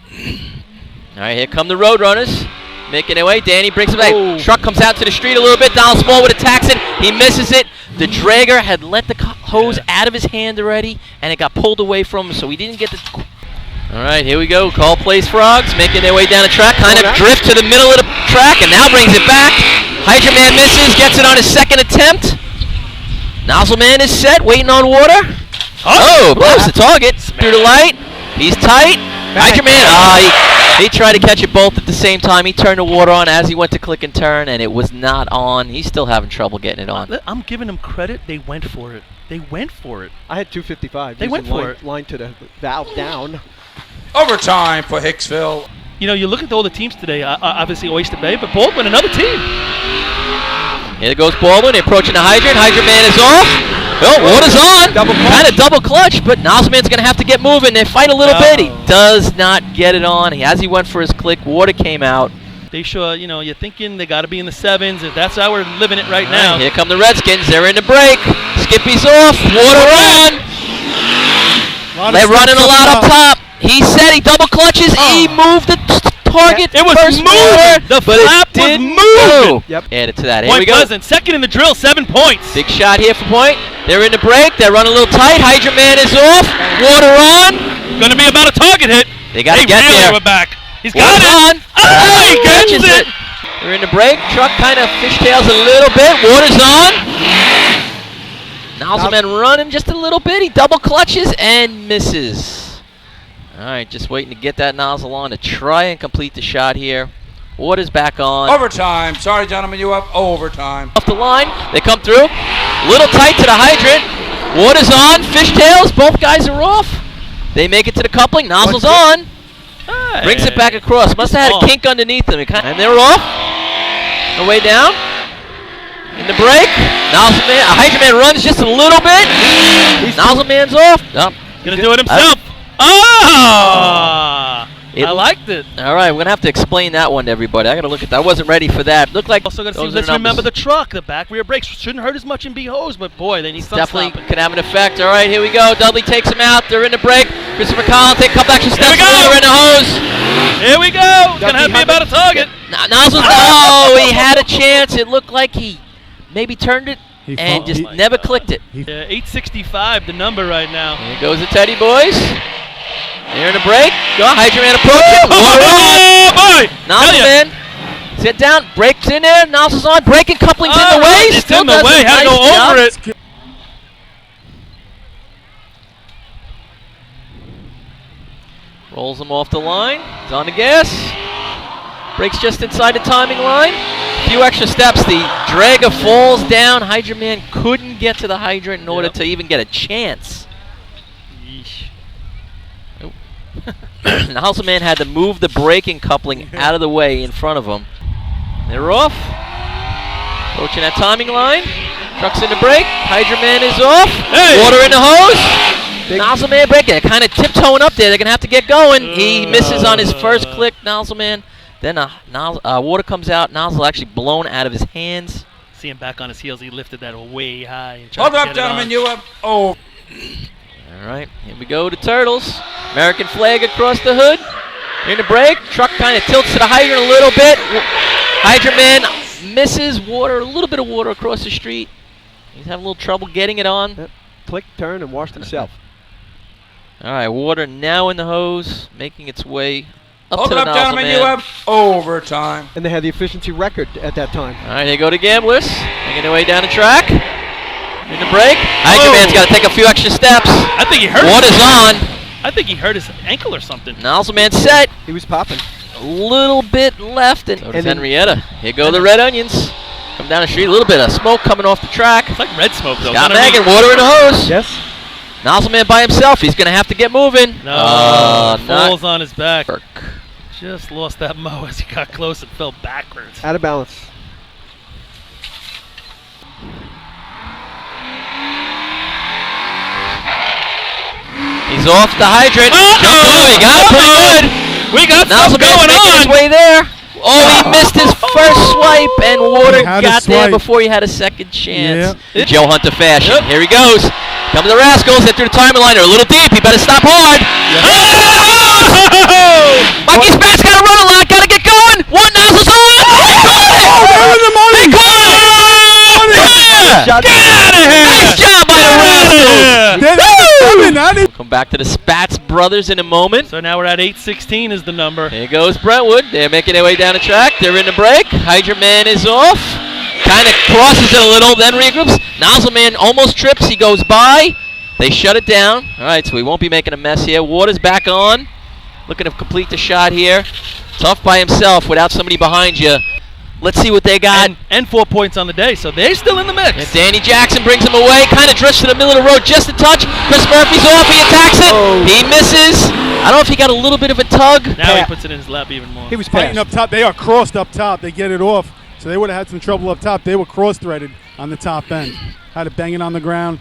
All right, here come the road runners. Making their way. Danny brings it back. Truck comes out to the street a little bit. Donald Smallwood attacks it. He misses it. The dragger had let the hose out of his hand already, and it got pulled away from him, so he didn't get the... All right, here we go. Call plays Frogs, making their way down the track. Kind of drift to the middle of the track, and now brings it back. Hydrant man misses, gets it on his second attempt. Nozzle man is set, waiting on water. Oh, blows the target through the light. He's tight. Hydrant Man, he tried to catch it both at the same time. He turned the water on as he went to click and turn, and it was not on. He's still having trouble getting it on. I'm giving them credit. They went for it. They went for it. I had 255. They went for it. Line to the valve down. Overtime for Hicksville. You know, you look at all the teams today, obviously Oyster Bay, but Baldwin, another team. Here goes Baldwin, approaching the hydrant. Hydrant Man is off. Oh, water's on. Kind of double clutch, but Nozzle Man's going to have to get moving. They fight a little bit. He does not get it on. As he went for his click, water came out. They sure, you know, you're thinking they got to be in the 7s. If that's how we're living it right now. Here come the Redskins. They're in the break. Skippy's off. Water on. They're running a lot up top. He said he double clutches. He moved the target. It was moving. The flap was moving. Yep. Add it to that. Here Point we go. Pleasant, second in the drill, 7 points. Big shot here for Point. They're in the break. They're running a little tight. Hydrant Man is off. Water on. Going to be about a target hit. They got to get really there. We're back. He's got Water's it. on. Oh, he catches catches it. They're in the break. Truck kind of fishtails a little bit. Water's on. Nozzle Man running just a little bit. He double clutches and misses. All right, just waiting to get that nozzle on to try and complete the shot here. Water's back on. Overtime. Sorry, gentlemen, you have overtime. Off the line, they come through. Little tight to the hydrant. Water's on. Fishtails. Both guys are off. They make it to the coupling. Nozzle's on. Hey. Brings it back across. Must have had a kink underneath them. And they're off. The way down. In the break. Nozzle Man. Hydrant Man runs just a little bit. Nozzle Man's off. Oh. Gonna do it himself. I liked it. All right, we're gonna have to explain that one to everybody. I gotta look at that. I wasn't ready for that. Looked like Also gonna see. those are Let's the numbers. remember the truck. The back rear brakes shouldn't hurt as much in B hose, but boy, they need some Definitely stopping. could have an effect. All right, here we go. Dudley takes him out. They're in the break. Christopher Collins, they come back to steps. we go. They're in the hose. Here we go. It's gonna have to be about a target. Nozzle. Oh, he had a chance. It looked like he maybe turned it and just never clicked it. Yeah, 865, the number right now. Here goes the Teddy boys. They're in the break. Go, Hydrant Man approaching. Oh, boy! Nozzle Man. Sit down. Brakes in there. Nozzle's on. Braking coupling's in the way. It's Still in the does way. a Had to nice go job. over it. Rolls him off the line. He's on the gas. Brakes just inside the timing line. A few extra steps. The dragger falls down. Hydrant Man couldn't get to the hydrant in order to even get a chance. Nozzle Man had to move the braking coupling out of the way in front of him. They're off. Approaching that timing line. Truck's in the brake. Hydrant Man is off. Hey. Water in the hose. Nozzle Man braking. They're kind of tiptoeing up there. They're going to have to get going. He misses on his first click, Nozzle Man. Then water comes out. Nozzle actually blown out of his hands. See him back on his heels. He lifted that way high. And tried Hold to up, get it gentlemen, on. you have over. All right, here we go to Turtles. American flag across the hood. In the break, truck kind of tilts to the hydrant a little bit. Hydrant Man misses water, a little bit of water across the street. He's having a little trouble getting it on. Yep. Click, turn, and washed himself. All right, water now in the hose, making its way up Hold to the up, Nozzle gentlemen, Man. you have overtime. And they had the efficiency record at that time. All right, here go the Gamblers, making their way down the track. In the break, Hydrant Man's got to take a few extra steps. I think he hurt. Water's on. I think he hurt his ankle or something. Nozzle Man set. He was popping. A little bit left, and so does then- Henrietta. Here go the Red Onions. Come down the street, a little bit of smoke coming off the track. It's like red smoke, though. Scott You know what I Megan, mean? water in the hose. Yes. Nozzle Man by himself. He's going to have to get moving. No, not falls on his back. Burke. Just lost that mow as he got close and fell backwards. Out of balance. He's off the hydrant. He got it pretty good. We got Nozzle something Man's going making his on. way there. Oh, he missed his first swipe, and water had a got there swipe. before he had a second chance. Yep. Joe Hunter fashion. Yep. Here he goes. Come to the Rascals. Hit through the timing line. They're a little deep. He better stop hard. Mikey Spat's got to run a lot. Got to get going. One nozzle's on. They caught it. Shot. Get out of here! Nice job by the Rascals. Come back to the Spats brothers in a moment. So now we're at 816 is the number. Here goes Brentwood. They're making their way down the track. They're in the break. Hydrant Man is off. Kind of crosses it a little, then regroups. Nozzle Man almost trips. He goes by. They shut it down. All right, so we won't be making a mess here. Water's back on. looking to complete the shot here. Tough by himself without somebody behind you. Let's see what they got. And 4 points on the day, so they're still in the mix. And Danny Jackson brings him away, kind of drifts to the middle of the road just a touch. Chris Murphy's off, he attacks it. Oh. He misses. I don't know if he got a little bit of a tug. Now he puts it in his lap even more. He was fighting up top. They are crossed up top. They get it off. So they would have had some trouble up top. They were cross-threaded on the top end. Had to bang it on the ground.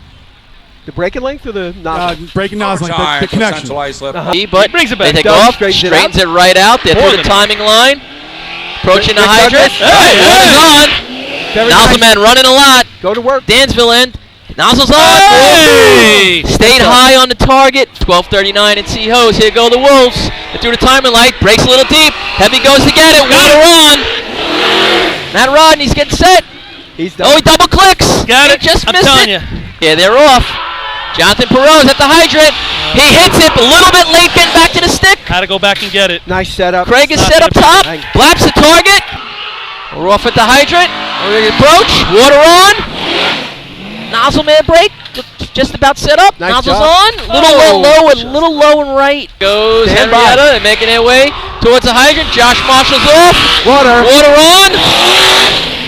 The breaking length or the nozzle? Breaking nozzle, Overtime the for connection. centralized slip. But He brings it back. they take Doug off, straightens straightens it right out. They're through the timing line. Approaching the hydrant. Water's on. Very Nozzle nice. man running a lot. Go to work. Dansville end. Nozzle's on. Hey! Stayed high on the target. 12:39 and C hose. Here go the Wolves. They're through the timing light. Breaks a little deep. Heavy goes to get it. Water on. Matt Rodney's getting set. He's done. Oh, he double clicks. Got He it. just I'm missed telling it. you. Yeah, they're off. Jonathan Perot's at the hydrant. He hits it a little bit late, getting back to the stick. Had to go back and get it. Nice setup. Craig is Not set up gonna be top. bang. Blaps the target. We're off at the hydrant. We're gonna approach. Water on. Nozzle man break. Just about set up. Nice Nozzle's job. on. Little low and right. Goes Stand by. Henrietta. They're making their way towards the hydrant. Josh Marshall's off. Water. Water on.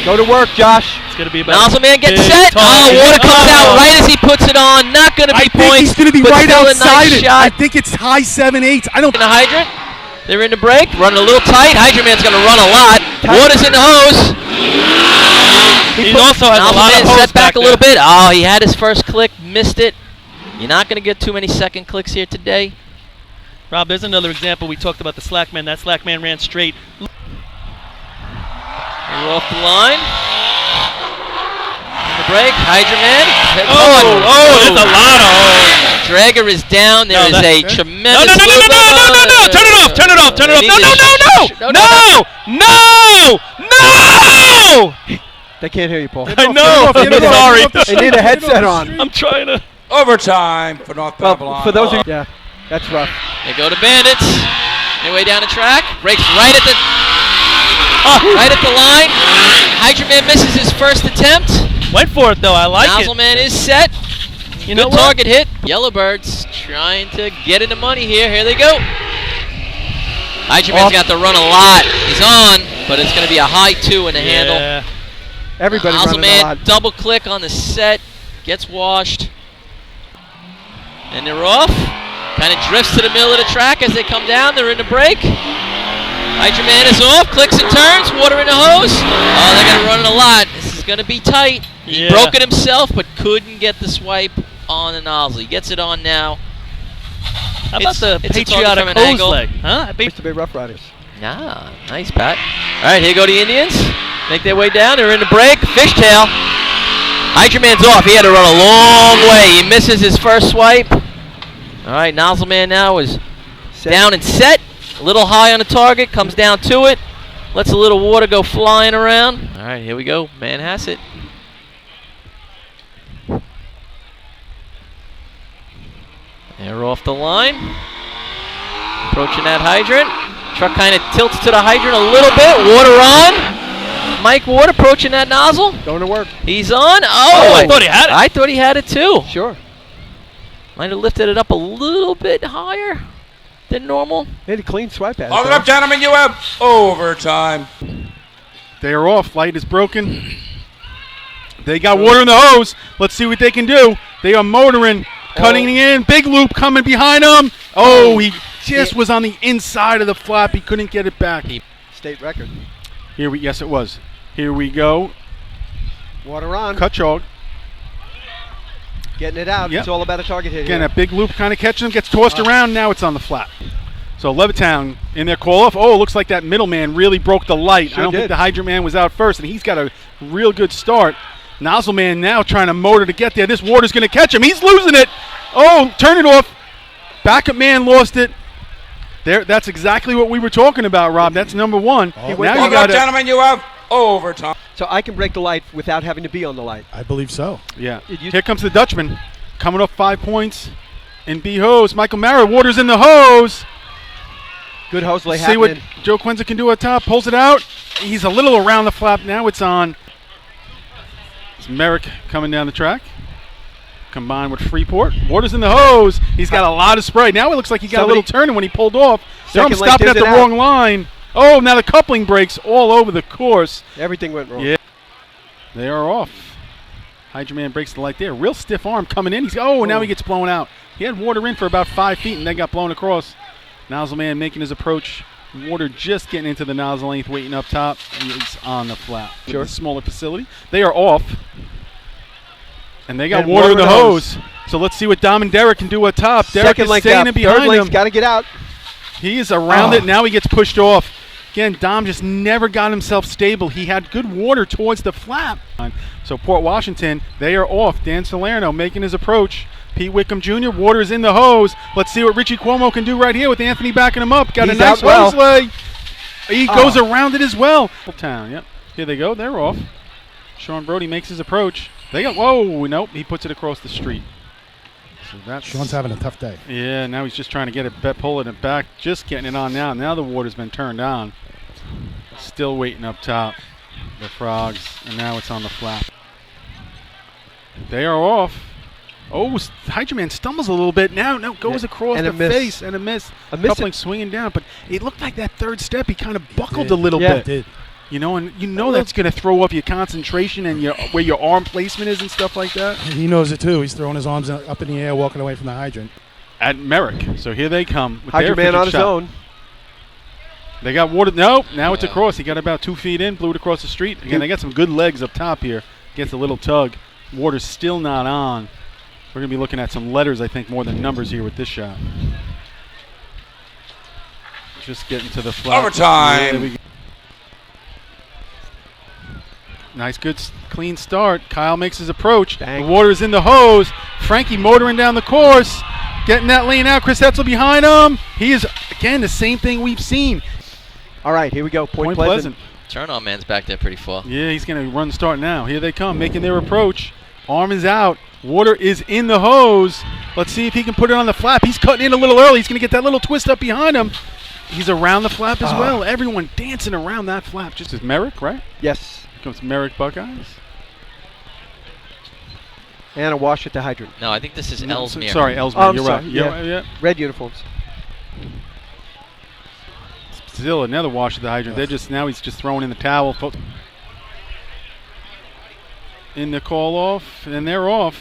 Go to work, Josh. It's going to be about Nozzle man getting big set. Oh, target. water comes out Oh. right as he puts it on. Not going to be I think points. he's going to be but right still a outside nice it. shot. I think it's high 7/8. I don't. In the hydrant. They're in the break. Running a little tight. Hydrant man's going to run a lot. Water's in the hose. He also has a Nozzle lot man of hose set back a there. little bit. Oh, he had his first click. Missed it. You're not going to get too many second clicks here today. Rob, there's another example. We talked about the slack man. That slack man ran straight. We're off the line. The break. Hydrant man. There's a lot of Dragger is down. There is a tremendous. No! Turn it off! Turn it off! Turn it off! No! They can't hear you, Paul. I know. I'm sorry. They need a headset on. I'm trying to. Overtime for North Babylon. Well, for those of you, yeah, that's rough. They go to Bandits. Their way down the track. Breaks right at the line. Hydrant man misses his first attempt. Went for it though. I like Nozzle it. man is set. You know Good what? target hit. Yellowbirds trying to get into money here. Here they go. Hydrant man's got to run a lot. He's on, but it's going to be a high 2 in the handle. Yeah. Everybody Nozzle running a man lot. double click on the set. Gets washed. And they're off. Kind of drifts to the middle of the track as they come down. They're in the break. Hydrant man is off. Clicks and turns. Water in the hose. Oh, they're going to run it a lot. This is going to be tight. He Yeah. broke it himself, but couldn't get the swipe on the nozzle. He gets it on now. How about the It's a target patriotic from an hose angle. leg? Huh? Used to be Rough Riders. Nah, nice, Pat. All right, here go the Indians. Make their way down. They're in the break. Fishtail. Hydrant man's off. He had to run a long way. He misses his first swipe. All right, Nozzle man now is down and set. A little high on the target. Comes down to it. Lets a little water go flying around. All right, here we go. Man has it. They're off the line. Approaching that hydrant. Truck kind of tilts to the hydrant a little bit. Water on. Mike Ward approaching that nozzle. Going to work. He's on. Oh, I thought he had it. I thought he had it too. Sure. Might have lifted it up a little bit higher than normal. They had a clean swipe at it. Hold it though. up, gentlemen. You have overtime. They are off. Light is broken. They got water in the hose. Let's see what they can do. They are motoring, cutting in. Big loop coming behind them. Oh, he just was on the inside of the flap. He couldn't get it back. State record. Yes, it was. Here we go. Water on. Cut chalk. Getting it out. Yep. It's all about a target hit Again, here. that big loop kind of catches him, gets tossed around. Now it's on the flat. So Levittown in their call-off. Oh, looks like that middleman really broke the light. Sure I don't think did. the hydrant man was out first, and he's got a real good start. Nozzle man now trying to motor to get there. This water's going to catch him. He's losing it. Oh, turn it off. Backup man lost it. There, that's exactly what we were talking about, Rob. That's number one. Now Hold you it up, got to. gentlemen. You have overtime. So I can break the light without having to be on the light. I believe so. Yeah. Did you- Here comes the Dutchman, coming up 5 points in B hose. Michael Mara, water's in the hose. Good hose lay See what happening. Joe Quinza can do at top. Pulls it out. He's a little around the flap. Now it's on. It's Merrick coming down the track. Combined with Freeport. Water's in the hose. He's got a lot of spray. Now it looks like he got a little turn when he pulled off. Second lane stopping at gives the it out. wrong line. Oh, now the coupling breaks all over the course. Everything went wrong. Yeah. They are off. Hydrant Man breaks the light there. Real stiff arm coming in. Now he gets blown out. He had water in for about 5 feet and then got blown across. Nozzle Man making his approach. Water just getting into the nozzle length, waiting up top. And he's on the flap. Sure. With the smaller facility. They are off. And they got And water in the hose. So let's see what Dom and Derek can do up top. Derek Second is length staying out. in behind Third length's him. got to get out. He is around it. Now he gets pushed off. Again, Dom just never got himself stable. He had good water towards the flap. So Port Washington, they are off. Dan Salerno making his approach. Pete Wickham Jr., water is in the hose. Let's see what Richie Cuomo can do right here with Anthony backing him up. Got He's a nice out well. hose lay. He goes around it as well. Town, yep. Here they go. They're off. Sean Brody makes his approach. They got, whoa, nope. He puts it across the street. So that's, Sean's having a tough day. yeah, now he's just trying to get it, pulling it back, just getting it on now. Now the water's been turned on. Still waiting up top, the frogs, and now it's on the flap. They are off. Oh, Hydrant Man stumbles a little bit. Now goes across And the a miss. face and a miss. A miss. Coupling swinging down, but it looked like that third step, he kind of buckled a little Yeah. bit. Did. And that's going to throw up your concentration and where your arm placement is and stuff like that. He knows it too. He's throwing his arms up in the air, walking away from the hydrant. At Merrick. So here they come. With Hydrant their Man on fidget his shot. own. They got water. No, now it's across. He got about 2 feet in, blew it across the street. Again, they got some good legs up top here. Gets a little tug. Water's still not on. We're going to be looking at some letters, I think, more than numbers here with this shot. Just getting to the flat. Overtime. Yeah, there we go. Nice, good, clean start. Kyle makes his approach. Dang. The water is in the hose. Frankie motoring down the course. Getting that lane out. Chris Hetzel behind him. He is, again, the same thing we've seen. All right, here we go. Point Pleasant. Turn on man's back there pretty far. Yeah, he's going to run the start now. Here they come, making their approach. Arm is out. Water is in the hose. Let's see if he can put it on the flap. He's cutting in a little early. He's going to get that little twist up behind him. He's around the flap as well. Everyone dancing around that flap. Just as Merrick, right? Yes. Here comes Merrick Buckeyes. And a wash at the hydrant. No, I think this is Ellesmere. Sorry, Ellesmere. Oh, I'm You're sorry, right. yeah. Yeah. Red uniforms. Still another wash at the hydrant. They're just, now he's just throwing in the towel. In the call off, and they're off.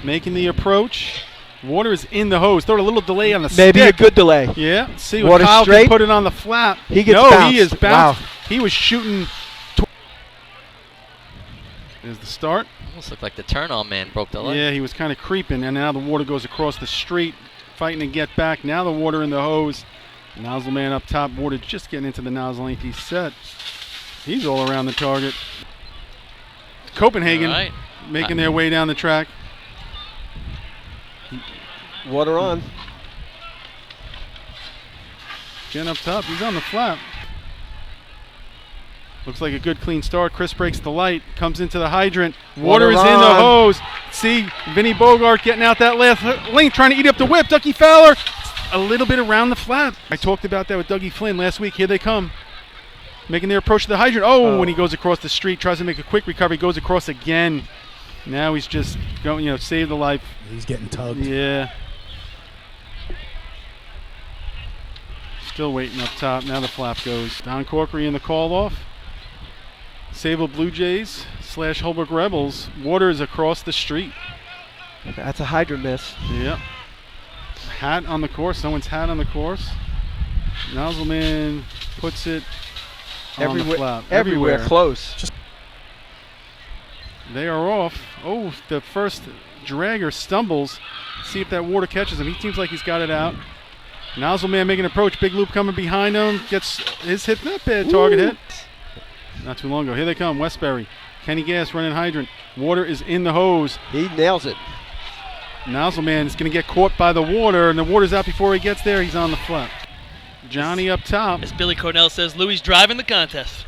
Making the approach. Water is in the hose. Throw a little delay on the Maybe stick. a good delay. Yeah. See Water what Kyle straight. can put it on the flap. He gets no, bounced. he is bounced. Wow. He was shooting. There's the start. Almost looked like the turn on man broke the leg. Yeah, he was kind of creeping, and now the water goes across the street, fighting to get back. Now the water in the hose. Nozzle man up top. Water just getting into the nozzle length. He's set. He's all around the target. Copenhagen All right. making their way down the track. Water on. Getting up top. He's on the flap. Looks like a good clean start. Chris breaks the light. Comes into the hydrant. Water is in the on. hose. See Vinny Bogart getting out that last lane, trying to eat up the whip. Ducky Fowler a little bit around the flap. I talked about that with Dougie Flynn last week. Here they come. Making their approach to the hydrant. Oh, when he goes across the street, tries to make a quick recovery, goes across again. Now he's just going, save the life. He's getting tugged. Yeah. Still waiting up top. Now the flap goes. Don Corkery in the call off. Sable Blue Jays / Holbrook Rebels. Water is across the street. That's a hydrant miss. Yep. Hat on the course. Someone's hat on the course. Nozzleman puts it on the flap. Everywhere close. They are off. Oh, the first dragger stumbles. See if that water catches him. He seems like he's got it out. Nozzleman making an approach. Big loop coming behind him. Gets his hit. Not bad target hit. Not too long ago. Here they come. Westbury. Kenny Gass running hydrant. Water is in the hose. He nails it. Nozzleman is going to get caught by the water, and the water's out before he gets there. He's on the flap. Johnny up top. As Billy Cornell says, Louis driving the contest.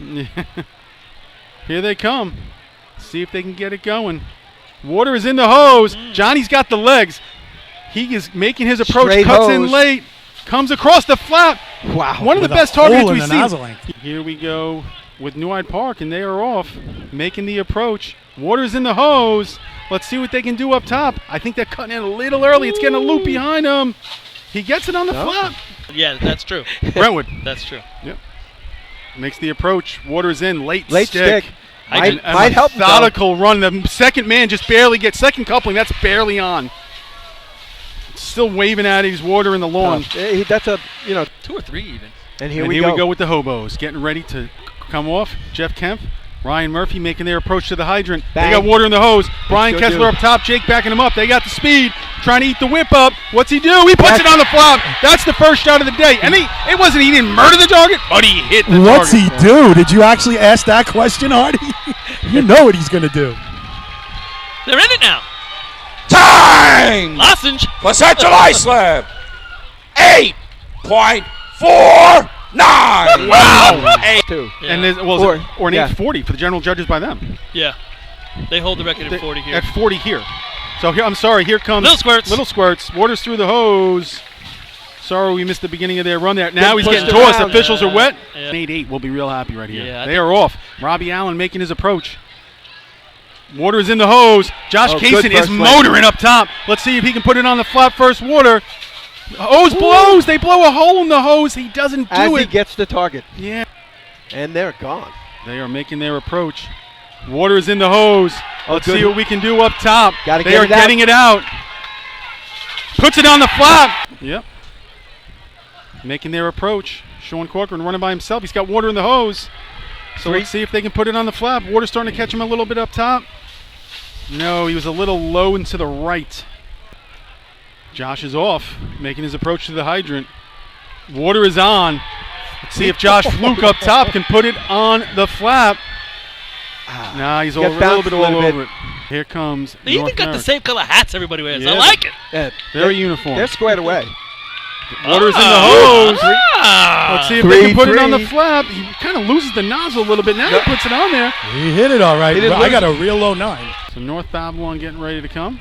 Here they come. See if they can get it going. Water is in the hose. Johnny's got the legs. He is making his approach. Straight cuts hose. in late. Comes across the flap. Wow. One of the With a best targets hole in we've the nozzle seen. length. Here we go with New Hyde Park, and they are off. Making the approach. Water's in the hose. Let's see what they can do up top. I think they're cutting in a little early. It's getting a loop behind them. He gets it on the flap. Yeah, that's true. Brentwood That's true. makes the approach. Water's in. Late stick. And a Might help him, though. methodical run. The second man just barely gets second coupling. That's barely on. Still waving at it. He's watering the lawn. That's a, 2 or 3 even. and here And we here go. we go with the hobos. Getting ready to come off. Jeff Kemp, Ryan Murphy making their approach to the hydrant. Bang. They got water in the hose. Brian sure Kessler do. up top. Jake backing him up. They got the speed. Trying to eat the whip up. What's he do? He puts it on the flop. That's the first shot of the day. And he didn't murder the target, but he hit the What's target. he do? Did you actually ask that question, Hardy? You know what he's going to do. They're in it now. Time Lozenge. for Central Islip. 8.49. Wow. 2. Yeah. And there's, Or- or an yeah. 840 for the general judges by them. Yeah. They hold the record at 40 here. At 40 here. So here, I'm sorry, here comes Little squirts. Water's through the hose. Sorry we missed the beginning of their run there. Now he's pushed getting around. tossed. Officials are wet. Yeah. 8-8 will be real happy right here. Yeah, I They are off. Robbie Allen making his approach. Water is in the hose. Josh Oh, good Kaysen is first play. motoring up top. Let's see if he can put it on the flop first. Water. Hose blows. They blow a hole in the hose. He doesn't As do he it. gets the target. Yeah. And they're gone. They are making their approach. Water is in the hose. Let's good. see what we can do up top. Gotta They get are it out. getting it out. Puts it on the flap. Yep. Making their approach. Sean Corcoran running by himself. He's got water in the hose. So let's see if they can put it on the flap. Water's starting to catch him a little bit up top. No, he was a little low and to the right. Josh is off, making his approach to the hydrant. Water is on. Let's see if Josh Fluke up top can put it on the flap. Nah, he's Got over, a little bounced bit a all little bit. over it. Here comes They even North got the Merrick. same color hats everybody wears. I Yeah. like it. Very uniform. They're squared away. Water's in the hose. Ah. Let's see if they can put it on the 3-3. flap. He kind of loses the nozzle a little bit. Now he puts it on there. He hit it all right. He didn't I got a lose real low 9. So North Babylon getting ready to come.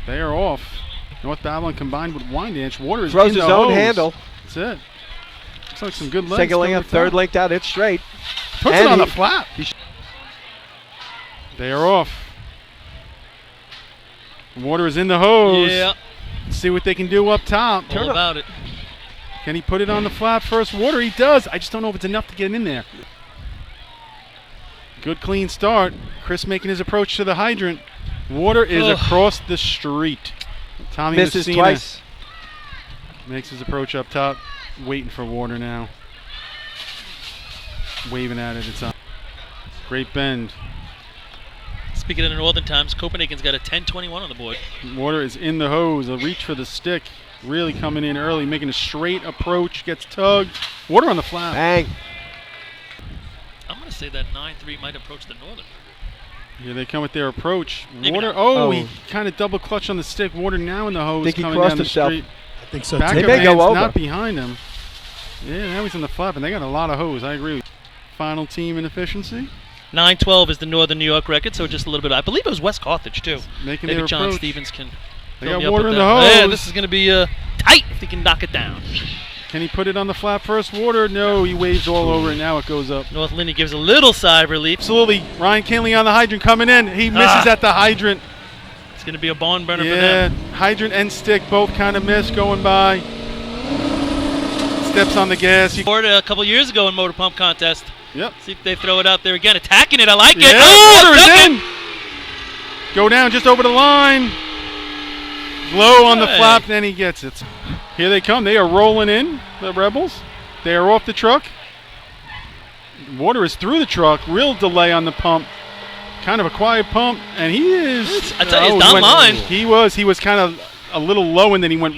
They are off. North Babylon combined with Wyandanch. Water is Throws in his the own hose. handle. That's it. Looks like some good legs. Second coming link up, up third top. linked out. It's straight. Puts and it on he- the flap. They are off. Water is in the hose. Yeah. Let's see what they can do up top. All about it. Can he put it on the flap first? Water, he does. I just don't know if it's enough to get in there. Good clean start. Chris making his approach to the hydrant. Water is Ugh. across the street. Tommy Misses Messina twice. makes his approach up top. Waiting for Water now. Waving at it. It's on. Great bend. Speaking of the Northern Times, Copenhagen's got a 10-21 on the board. Water is in the hose. A reach for the stick. Really coming in early, making a straight approach. Gets tugged. Water on the flap. Bang. I'm going to say that 9-3 might approach the Northern. Here they come with their approach. Maybe Water. not. Oh, Oh. he kind of double clutched on the stick. Water now in the hose. Think he coming crossed down the himself. street. I think so, Back too. of may go man's over. not behind him. Yeah, now he's in the flap, and they got a lot of hose. I agree with you. Final team in efficiency. 9-12 is the Northern New York record, so just a little bit. I believe it was West Carthage, too. Making Maybe their John approach. Stevens can They fill got me up water with in the that. Yeah, hose. this is going to be tight if he can knock it down. Can he put it on the flap first? Water. No, he waves all over it. Now it goes up. North Lindy gives a little sigh of relief. Absolutely. Ryan Kinley on the hydrant coming in. He misses at the hydrant. It's going to be a barn burner for Yeah, them. hydrant and stick both kind of miss going by. Steps on the gas. He- Scored a couple years ago in Motor Pump Contest. Yep. See if they throw it out there again. Attacking it. I like it. Yeah, Oh, water is took it. in. Go down just over the line. Low on the Hey. flap, then he gets it. Here they come. They are rolling in, the Rebels. They are off the truck. Water is through the truck. Real delay on the pump. Kind of a quiet pump, and he is. I tell you, he it's down went- line. He was kind of a little low, and then he went.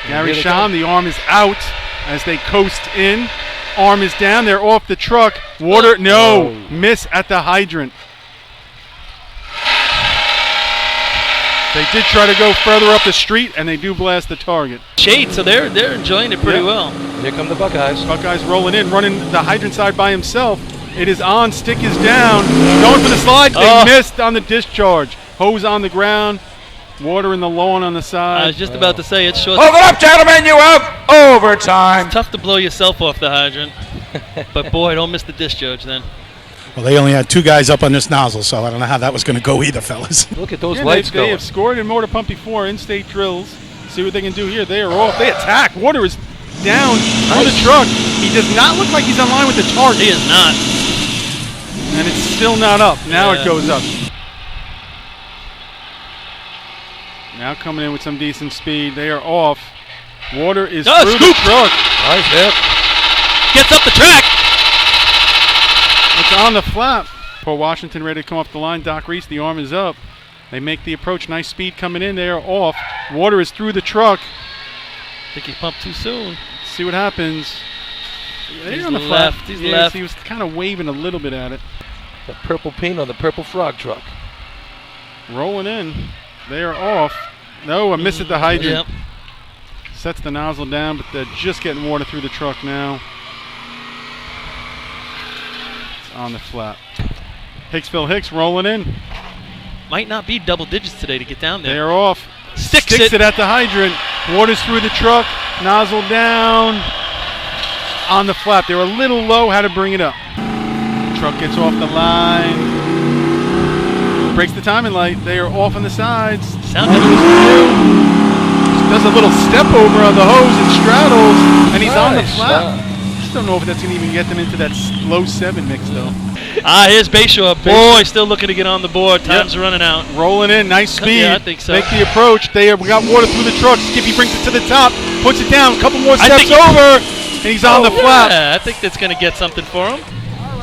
Gary here they Sham, the arm is out as they coast in. Arm is down. They're off the truck. Water, no, miss at the hydrant. They did try to go further up the street, and they do blast the target. Shade, so they're enjoying it pretty Yeah. well. Here come the Buckeyes. Buckeyes rolling in, running the hydrant side by himself. It is on, stick is down, going for the slide. They Oh. missed on the discharge. Hose on the ground, water in the lawn on the I side. was just about to say it's short. Hold it up, gentlemen. You have overtime. Tough to blow yourself off the hydrant, but boy, don't miss the discharge then. Well, they only had 2 guys up on this nozzle, so I don't know how that was going to go either, fellas. Look at those Yeah, lights they going. have scored in motor pump before in state drills. See what they can do here. They are off. They attack. Water is down on the truck. He does not look like he's on line with the target. He is not. And it's still not up. Now it goes up. Now coming in with some decent speed. They are off. Water is through the truck. Nice hit. Gets up the track. It's on the flap. For Washington ready to come off the line. Doc Reese, the arm is up. They make the approach. Nice speed coming in. They are off. Water is through the truck. I think he pumped too soon. Let's see what happens. They're He's on the left. flap. He's Yes, left. he was kind of waving a little bit at it. The purple paint on the purple frog truck. Rolling in. They are off. No, a miss at the hydrant. Yep. Sets the nozzle down, but they're just getting water through the truck now. It's on the flap. Hicksville Hicks rolling in. Might not be double digits today to get down there. They're off. Sticks it it at the hydrant. Water's through the truck. Nozzle down. On the flap. They were a little low. Had to bring it up. Truck gets off the line. Breaks the timing light. They are off on the sides. Sounds like it was through. Does a little step over on the hose and straddles, and he's on the Nice. flap. Just don't know if that's going to even get them into that low 7 mix, though. Here's Bayshore. Boy, still looking to get on the board. Time's running out. Rolling in, nice speed. Yeah, I think so. Make the approach. They have got water through the truck. Skippy brings it to the top, puts it down, a couple more steps think he- over, and he's on the flap. Yeah, I think that's going to get something for him.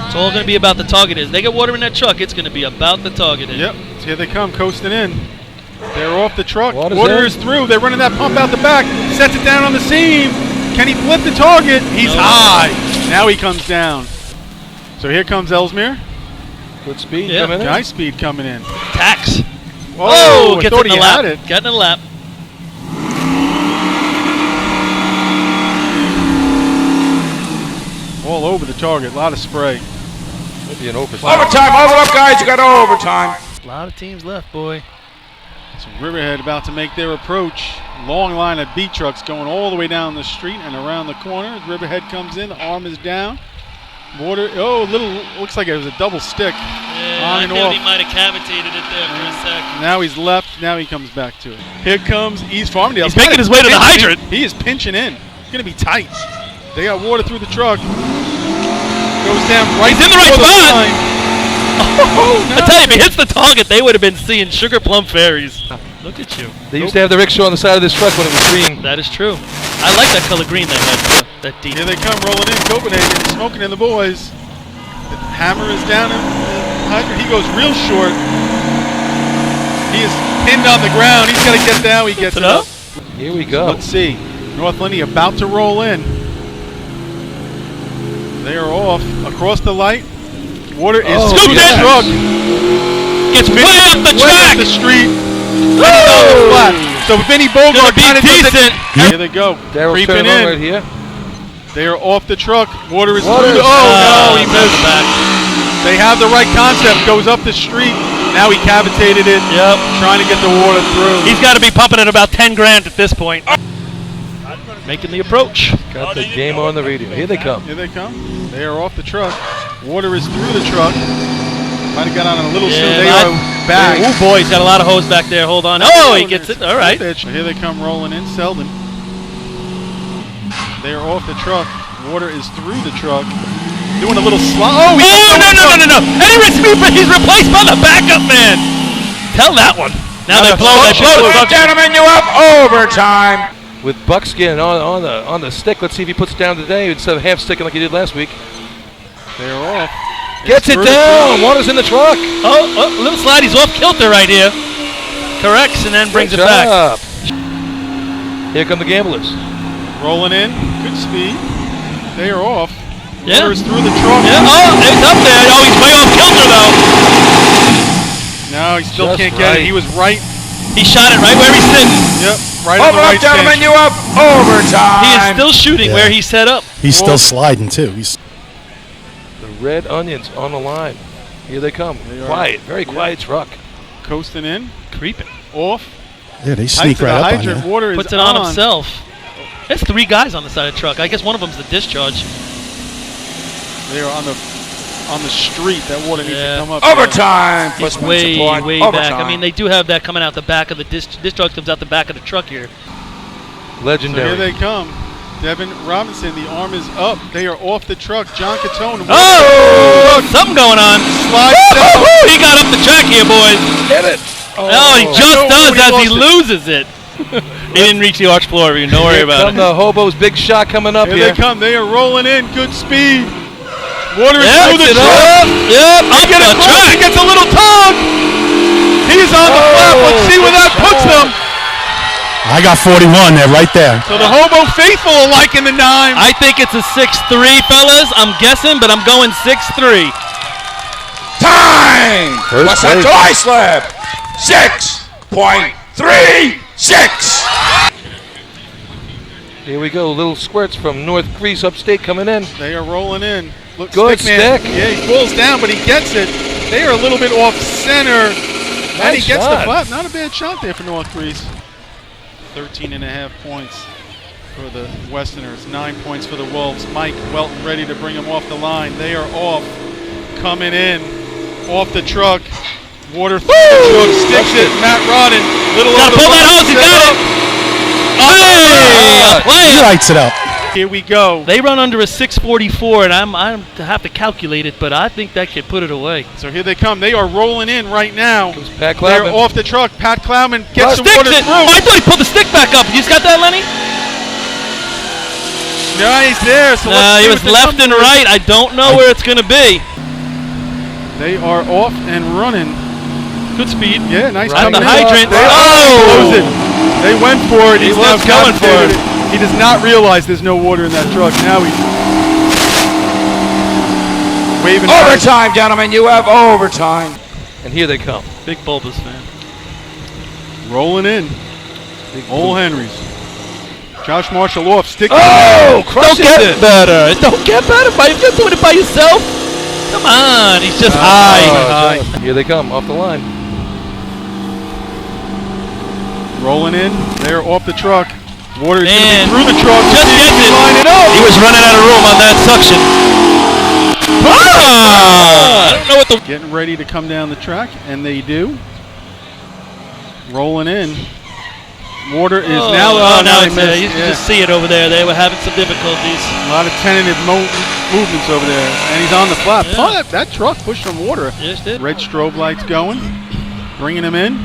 It's all going to be about the target is. They get water in that truck, it's going to be about the target is. Yep, so here they come, coasting in. They're off the truck. Water's Water in. is through. They're running that pump out the back. Sets it down on the seam. Can he flip the target? He's No. high. Now he comes down. So here comes Ellesmere. Good speed Yeah. coming in. Nice speed coming in. Tax. Oh, I gets thought in he the lap. had it. Getting in the lap. All over the target. A lot of spray. Maybe an overtime. Overtime. Hold it up, guys. You got overtime. A lot of teams left, boy. So Riverhead about to make their approach. Long line of beat trucks going all the way down the street and around the corner. Riverhead comes in. The arm is down. Water. Oh, a little. Looks like it was a double stick. Yeah, On I and feel off. he might have cavitated it there for a sec. Now he's left. Now he comes back to it. Here comes East Farmingdale. He's making his way to the hydrant. He is pinching in. It's going to be tight. They got water through the truck. Goes down right. He's in the right before spot. line. I tell you, if he hits the target, they would have been seeing sugar plum fairies. Look at you. They used to have the rickshaw on the side of this truck when it was green. That is true. I like that color green they had. That deep. Here they come rolling in. Copenhagen smoking in the boys. The hammer is down in the hydrant. He goes real short. He is pinned on the ground. He's got to get down. He gets it up. Here we go. Let's see. North Lindy about to roll in. They are off across the light. Water is through the truck. Gets way up the Way track. up the street. And he's on the flat. So Vinny Bogart kind of decent. Here they go. Daryl's Creeping turning on in. right here. They are off the truck. Water is Water through. is- Oh no, he Down missed. the back. They have the right concept. Goes up the street. Now he cavitated it. Yep. Trying to get the water through. He's got to be pumping at about 10 grand at this point. Making the approach. Got the game on the radio. Here they come. Here they come. They are off the truck. Water is through the truck. Might have got on a little soon. They are back. Oh boy, he's got a lot of hose back there. Hold on. Oh, he gets it. All right. Here they come rolling in. Selden. They are off the truck. Water is through the truck. Doing a little slide. Oh, no. And he's replaced by the backup man. Tell that one. Now they blow that shit. Ladies and gentlemen, you have overtime. With buckskin on the stick. Let's see if he puts it down today instead of half sticking like he did last week. They are off. Gets it down. Water's in the truck. Oh, little slide. He's off kilter right here. Corrects and then brings it back. Up. Here come the gamblers. Rolling in. Good speed. They are off. Yeah. Water is through the truck. Yeah. Oh, he's up there. Oh, he's way off kilter though. No, he still Just can't get it. right. He was right. He shot it right where he's sitting. Yep. Right on Hold the it right up, gentlemen. stanchion. You have overtime. He is still shooting where he's set up. He's still sliding too. He's The red onions on the line. Here they come. Quiet. Very quiet truck. Coasting in. Creeping. Off. yeah, they Tight sneak to the right up on hydrant. you. Water is Puts it on himself. There's 3 guys on the side of the truck. I guess one of them's the discharge. They are on the street. That water needs to come up. Overtime. He's Plus one way, support. way Overtime. back. I mean, they do have that coming out the back of the discharge comes out the back of the truck here. Legendary. So here they come. Devin Robinson, the arm is up. They are off the truck. John Catone. Oh! Something going on. Slides down. He got up the track here, boys. Hit it. Oh, he just does as he lost loses it. He didn't reach the arch floor, don't worry about it. The Hobo's big shot coming up Here here. they come. They are rolling in. Good speed. Water is Yep, through the it truck. up. Yep, up Get the across. track. He gets a little tug. He's on the flap. Let's see where that puts them. I got 41 there, right there. So the Hobo faithful are liking the 9. I think it's a 6-3, fellas. I'm guessing, but I'm going 6-3. Time! First What's that place. to Islip? 6.36. Here we go. Little squirts from North Greece upstate coming in. They are rolling in. Look, Good Stickman. stick. Yeah, he falls down, but he gets it. They are a little bit off center. And he Nice gets the shot. flap. Not a bad shot there for North Greece. 13.5 points for the Westerners. 9 points for the Wolves. Mike Welton ready to bring them off the line. They are off. Coming in. Off the truck. Water through the truck. Sticks it. Matt Rodden. Little Gotta over pull the that line, hose. He set got up. it. Hey, He lights it up. Here we go. They run under a 6:44, and I have to calculate it, but I think that could put it away. So here they come. They are rolling in right now. Pat They're Clavin. off the truck. Pat Clouman gets the Sticks water it. through. Oh, I thought he pulled the stick back up. You just got that, Lenny? No, he's there. So No, let's he see was what the left and number is. right. I don't know where it's going to be. They are off and running. Good speed. Yeah, nice At coming the in. hydrant. They Oh! close it. They went for it. He He's was now going for it. captivated. He does not realize there's no water in that truck. Now he's waving. Overtime, gentlemen. You have overtime. And here they come. Big Bulbous fan. Rolling in. Old Henry's. Josh Marshall off. Stick. Oh, crushes it. better. It don't get better. You're doing it by yourself. Come on. He's just high. Here they come off the line. Rolling in. They're off the truck. Water is Man. through the truck. Just See if gets he it. can line it up. He was running out of room on that suction. I don't know what the... Getting ready to come down the track, and they do. Rolling in. Water is now. now they it's missed. you can Yeah. just see it over there. They were having some difficulties. A lot of tentative movements over there, and he's on the flap. Yeah. Oh, that truck pushed some water. Yes, did. Red strobe lights going, bringing him in.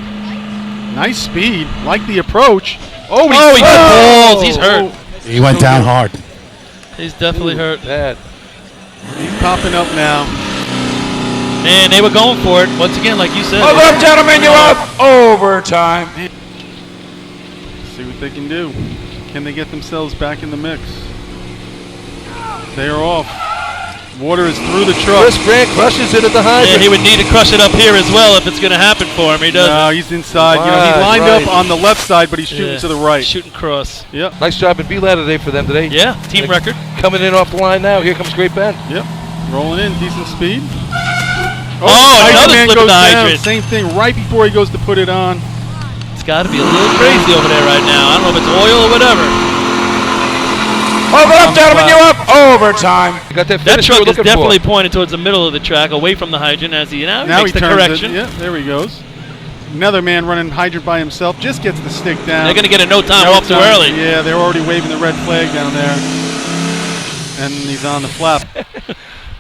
Nice speed, like the approach. Oh, he got balls. He's hurt. He went down hard. He's definitely hurt. Bad. He's popping up now. Man, they were going for it. Once again, like you said. Hold up, gentlemen. You have overtime. See what they can do. Can they get themselves back in the mix? They are off. Water is through the truck. Chris Grant crushes it at the Yeah, hydrant. he would need to crush it up here as well if it's going to happen for him. He doesn't. No, he's inside. He Right, lined right. up on the left side, but he's shooting Yeah. to the right. Shooting cross. Yep. Nice job in B-ladder today for them today. Yeah, team They- record. Coming in off the line now. Here comes Great Bend. Yep. Rolling in, decent speed. Oh, another man slip goes in the down. hydrant. Same thing right before he goes to put it on. It's got to be a little crazy over there right now. I don't know if it's oil or whatever. Hold up, gentlemen. You have overtime. You got that That finish you were truck is looking definitely for. pointed towards the middle of the track, away from the hydrant as he Now makes he the turns correction. it. Yeah, there he goes. Another man running hydrant by himself just gets the stick down. They're going to get a no time No off too time. early. Yeah, they're already waving the red flag down there. And he's on the flap.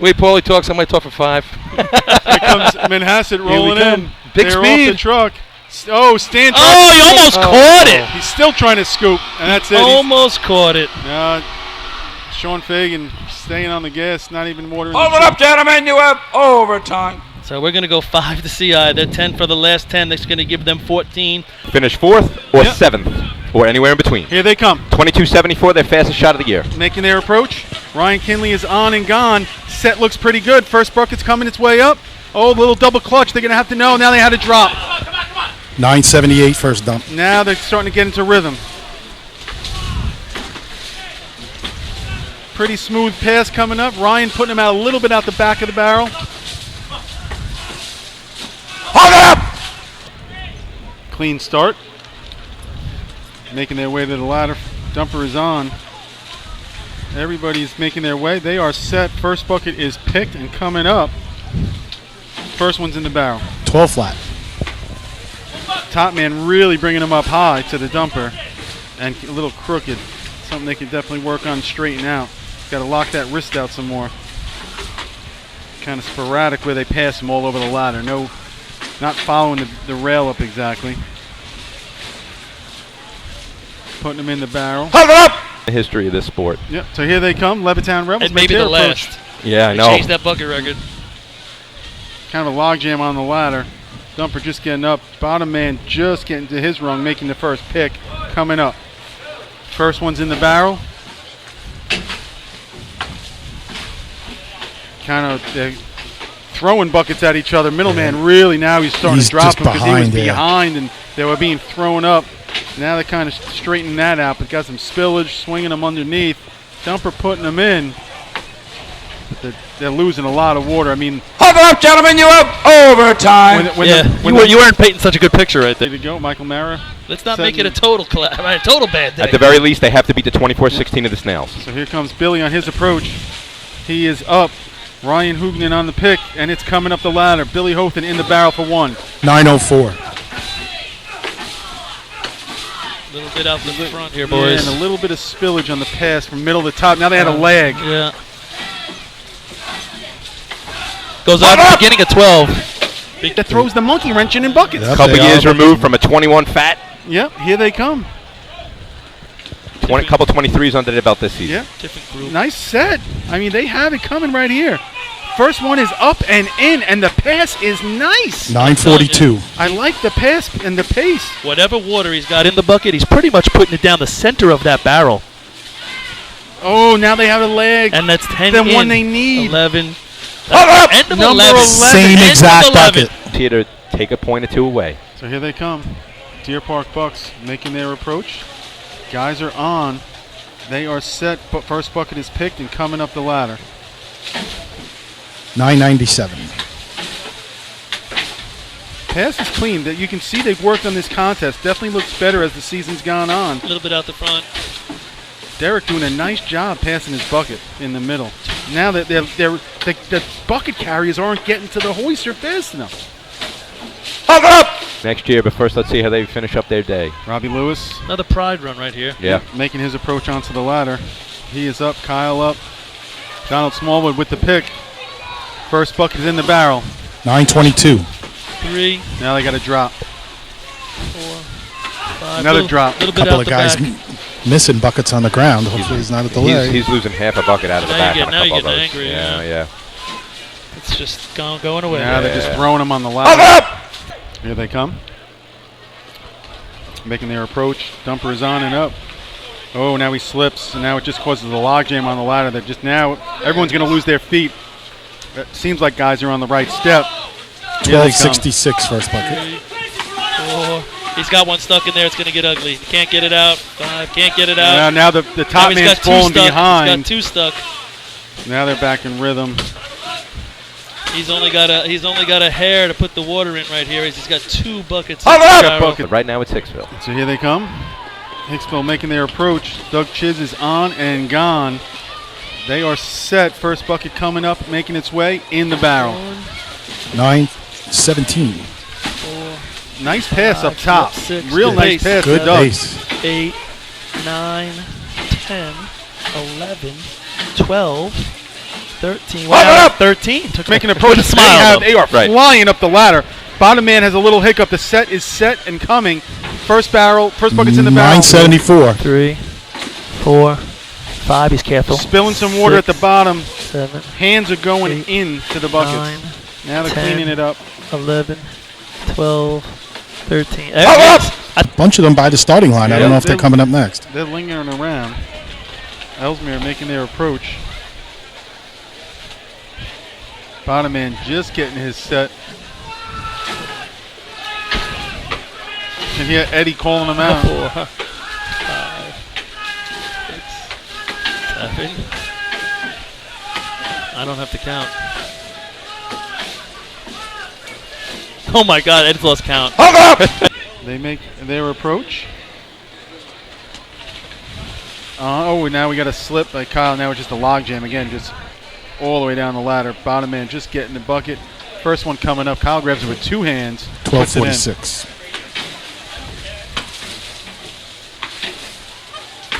Wait, Paulie talks. I might talk for 5. Here comes Manhasset rolling come. in. Big They're speed. off the truck. Oh, Stan. Oh, he almost caught it. He's still trying to scoop, and that's it. Almost caught it. Sean Fagan staying on the gas, not even water in the Hold it truck. up, gentlemen. You have overtime. So we're going to go 5 to CI. They're 10 for the last 10. That's going to give them 14. Finish 4th or Yep. 7th or anywhere in between. Here they come, 22.74, their fastest shot of the year. making their approach. Ryan Kinley is on and gone. Set looks pretty good. First bucket's coming its way up. Oh, little double clutch. They're going to have to know. Now they had to drop. 978 first dump. Now they're starting to get into rhythm. Pretty smooth pass coming up. Ryan putting him out a little bit out the back of the barrel. Hold it up. Clean start. Making their way to the ladder. Dumper is on. Everybody's making their way. They are set. First bucket is picked and coming up. First one's in the barrel. 12 flat. Top man really bringing him up high to the dumper. and a little crooked. Something they can definitely work on, straighten out. Got to lock that wrist out some more. Kind of sporadic where they pass him all over the ladder. No, not following the rail up exactly. Putting them in the barrel. Hold it up! The history of this sport. Yep. So here they come, Levittown Rebels. And maybe make the their approach. last. Yeah, I They know. changed that bucket record. Kind of a logjam on the ladder. Dumper just getting up. Bottom man just getting to his rung, making the first pick. Coming up. First one's in the barrel. Kind of throwing buckets at each other. Middleman really now he's starting to drop just him because he was behind, yeah. behind and they were being thrown up. Now they're kind of straightening that out, but got some spillage, swinging them underneath. Dumper putting them in. But they're losing a lot of water. I mean, Hold it up, gentlemen. You have overtime. You weren't painting such a good picture right there. There you go, Michael Mara. Let's not make it a total a total bad day. At the very least, they have to beat the 24-16 of the Snails. So here comes Billy on his approach. He is up. Ryan Hugnan on the pick, and it's coming up the ladder. Billy Hothan in the barrel for one. 904. A little bit out the front here, boys. And a little bit of spillage on the pass from middle to top. Now they had a lag. Yeah. Goes out at the beginning of 12. That throws the monkey wrench in buckets. Yep, Couple they years are. removed from a 21 fat. Yep, here they come. Couple 23s under the belt this season. Yep. Different group. Nice set. I mean, they have it coming right here. First one is up and in, and the pass is nice. 942. I like the pass and the pace. Whatever water he's got in the bucket, he's pretty much putting it down the center of that barrel. Oh, now they have a lag. And that's 10 the in. one they need. 11. End of Number 11. 11. Same End of exact 11. bucket. Here to take a point or two away. So here they come. Deer Park Bucks making their approach. Guys are on. They are set, but first bucket is picked and coming up the ladder. 997. Pass is clean. You can see they've worked on this contest. Definitely looks better as the season's gone on. A little bit out the front. Derek doing a nice job passing his bucket in the middle. Now that the bucket carriers aren't getting to the hoister fast enough. Hold it up! Next year, but first let's see how they finish up their day. Robbie Lewis Another pride run right here. Yeah. making his approach onto the ladder. He is up, Kyle up. Donald Smallwood with the pick. First bucket is in the barrel. 922. 3, Now they got a drop. 4, 5. Another drop. Little bit Couple out of the guys back. missing buckets on the ground. Hopefully he's not at the leg. He's losing half a bucket out of the Now back. you're on a getting- now couple you're of getting those. angry, Yeah. It's just going away. Now they're just Yeah. throwing them on the Hold ladder. it up! Here they come. Making their approach. Dumper is on and up. Oh, now he slips, and now it just causes a logjam on the ladder. That just now everyone's going to lose their feet. It seems like guys are on the right step. Here they come. 1266 first bucket. 3, 4. He's got one stuck in there. It's going to get ugly. Can't get it out. 5. Can't get it out. Now the top he's man's got two falling stuck. behind. He's got 2 stuck. Now they're back in rhythm. He's only got a hair to put the water in right here. He's got 2 buckets. Hold in the up! barrel. Bucket. But right now it's Hicksville. So here they come. Hicksville making their approach. Doug Chiz is on and gone. They are set. First bucket coming up, making its way in the barrel. 917. 4, Nice pass up 5, top. 6, Real good nice pace. pass Good to Doug. pace. 8, 9, 10, 11, 12, 13. Hold it up! 13. Took Making a an approach. with a smile. They are Right. flying up the ladder. Bottom man has a little hiccup. The set is set and coming. First bucket's in the barrel. 974. 3, 4, 5. He's careful. Spilling some water at the 6, bottom. 7, Hands are going 8, into the buckets. 9, Now they're 10. cleaning it up. 11, 12, 13. up! A bunch of them by the starting line. I don't know if they're coming up next. They're lingering around. Ellesmere making their approach. Bottom man just getting his set. You can hear Eddie calling him out. 4, 5, 6, 7. I don't have to count. Oh my God, Ed's lost count. Hold up! They make their approach. Oh, now we got a slip by Kyle. Now it's just a logjam again, just all the way down the ladder. Bottom man just getting the bucket. First one coming up. Kyle grabs it with 2 hands. puts it in. 1246.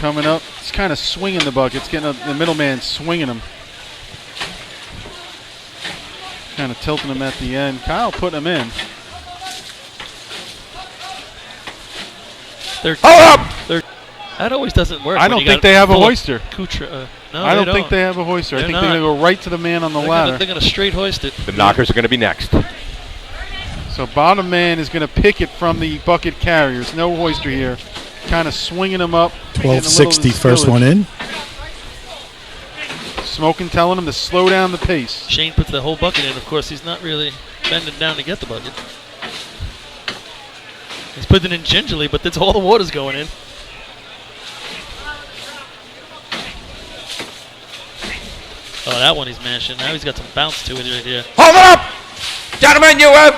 coming up. It's kind of swinging the bucket. It's getting the middleman swinging them. Kind of tilting them at the end. Kyle putting them in. That always doesn't work. I don't think they have a hoister. No, I don't think they have a hoister. I think they're going to go right to the man on the ladder. They're going to straight hoist it. The knockers are going to be next. So bottom man is going to pick it from the bucket carriers. No hoister here. Kind of swinging them up. 1260, first one in. Smoking telling him to slow down the pace. Shane puts the whole bucket in. Of course, he's not really bending down to get the bucket. He's putting it in gingerly, but that's all the water's going in. Oh, that one he's mashing. Now he's got some bounce to it right here. Hold it up! Gentlemen, you have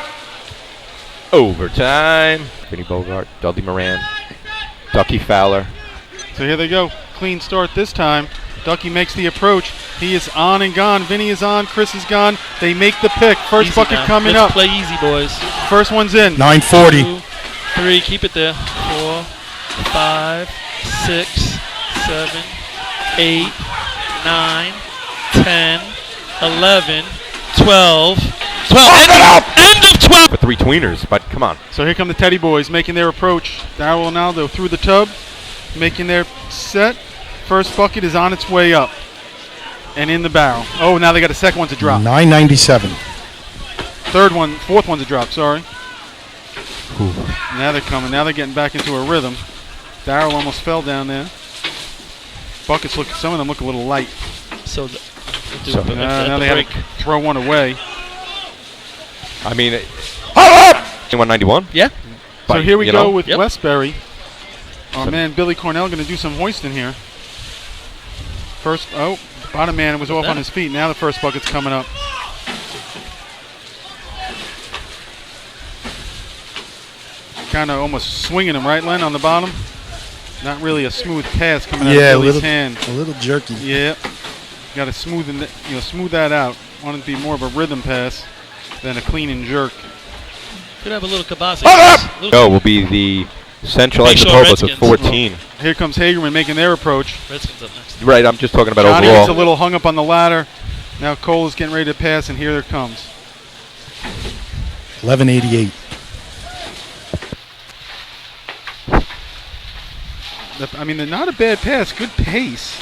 Overtime. Vinny Bogart, Dudley Moran, Ducky Fowler. So here they go. Clean start this time. Ducky makes the approach. He is on and gone. Vinny is on. Chris is gone. They make the pick. First Easy bucket now. coming Let's up. play easy, boys. First one's in. 940. 2, 3, keep it there. 4, 5, 6, 7, 8, 9, 10, 11, 12. 12. End of 12. For 3 tweeners, but come on. So here come the Teddy Boys making their approach. Darryl and Aldo through the tub, making their set. First bucket is on its way up and in the barrel. Oh, now they got a second one to drop. 997. Fourth one to drop, sorry. Now they're coming. Now they're getting back into a rhythm. Darryl almost fell down there. Buckets look, some of them look a little light. So now they have to throw one away. I mean, 191? Yeah. So here we go with Westbury. Our man Billy Cornell going to do some hoisting here. First, bottom man was off on his feet. Now the first bucket's coming up. Kind of almost swinging him, right, Len, on the bottom? Not really a smooth pass coming out of Billy's hand. A little jerky. Yeah. Got to smooth that out. Want it to be more of a rhythm pass than a clean and jerk. Could have a little kabasi. Will be the Central Isopopos of 14. Here comes Hagerman making their approach. Redskins up next. Right, I'm just talking about Johnny overall. gets a little hung up on the ladder. Now Cole is getting ready to pass, and here it comes. 1188. I mean, not a bad pass. Good pace.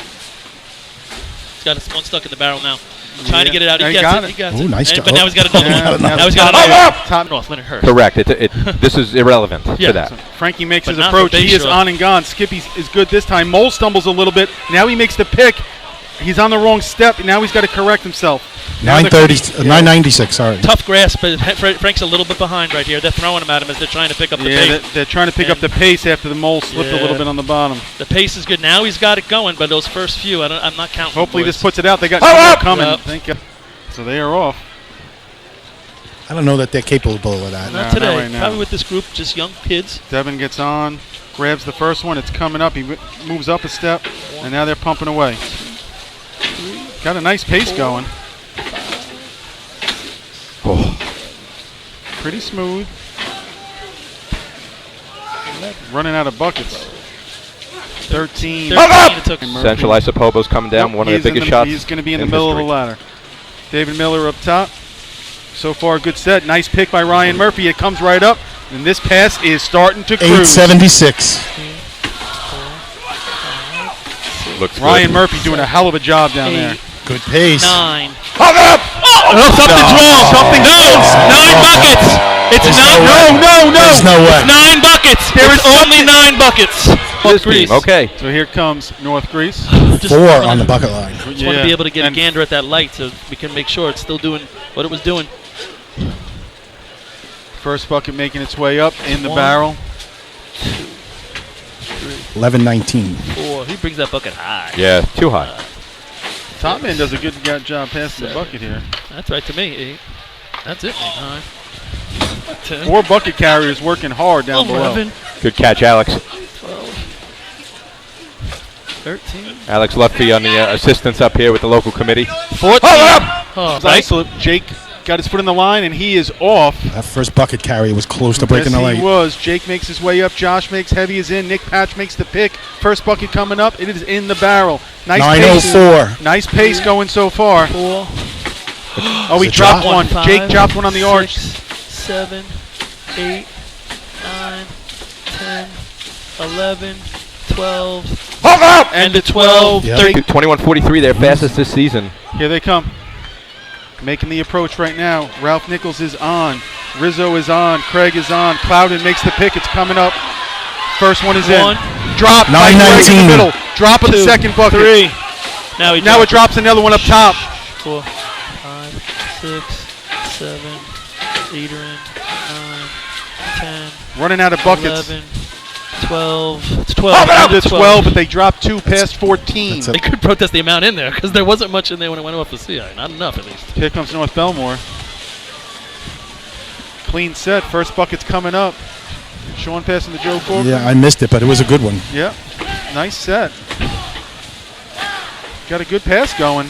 He's got one stuck in the barrel now. Trying to get it out. He got He got Ooh, it. nice job. But now he's got another one. Now he's got Top off. Let it hurt. Correct. This is irrelevant to that. So Frankie makes But his not for approach. He is Bayshore. on and gone. Skippy is good this time. Mole stumbles a little bit. Now he makes the pick. He's on the wrong step. Now he's got to correct himself. 996, sorry. Tough grasp, but Frank's a little bit behind right here. They're throwing him at him as they're trying to pick up the pace. They're trying to pick up the pace after the mole slipped a little bit on the bottom. The pace is good. Now he's got it going, but those first few, I'm not counting. Hopefully boys. this puts it out. They got some more coming. Yep. Thank you. So they are off. I don't know that they're capable of that. Not No, today. not right now. Probably with this group, just young kids. Devin gets on, grabs the first one. It's coming up. He moves up a step, and now they're pumping away. Got a nice pace going. Pretty smooth. Running out of buckets. 13. It took Central Isopopos coming down, one of the biggest shots. He's going to be in the middle of the ladder. David Miller up top. So far, good set. Nice pick by Ryan Murphy. It comes right up, and this pass is starting to cruise. 876. Looks good. Ryan Murphy doing a hell of a job down there. Good pace. 9. Something's wrong. Something's wrong. 9 buckets. It's not. No. There's no way. 9 buckets. There is only 9 buckets. This team, okay. So here comes North Greece. 4 on the bucket line. Just want to be able to get a gander at that light so we can make sure it's still doing what it was doing. First bucket making its way up in the 1, barrel. 1119. 4. He brings that bucket high. Yeah, too high. Top man does a good job passing the bucket here. That's right to me. 8. That's it. 9. 10. 4 bucket carriers working hard down 11. below. Good catch, Alex. 12. 13. Alex Lutfi on the assistance up here with the local committee. 14. Oh, Isolate Jake got his foot in the line, and he is off. That first bucket carry was close to breaking the Yes, light. he was. Jake makes his way up. Josh makes heavy is in. Nick Patch makes the pick. First bucket coming up. It is in the barrel. Nice pace. 904. Nice pace going so far. 4. Oh, he Is it dropped drop? one. 5, Jake dropped one on the arch. 6, 7, 8, 9, 10, 11, 12. Hold up! And to 12. Yep. 13. 21:43, their fastest this season. Here they come. Making the approach right now. Ralph Nichols is on. Rizzo is on. Craig is on. Clouden makes the pick. It's coming up. First one is One. in. Drop. by Craig in the 919. middle. Drop of the 2, second bucket. 3. Now it drops another one up top. 4, 5, 6, 7, 8 are in, 9, 10, Running out of buckets. 11, 12. It's 12. Under 12, but they dropped 2 past 14. That's a- They could protest the amount in there because there wasn't much in there when it went off the CI. Not enough, at least. Here comes North Belmore. Clean set. First bucket's coming up. Sean passing to Joe Corcoran. Yeah, I missed it, but it was a good one. Yep. Nice set. Got a good pass going.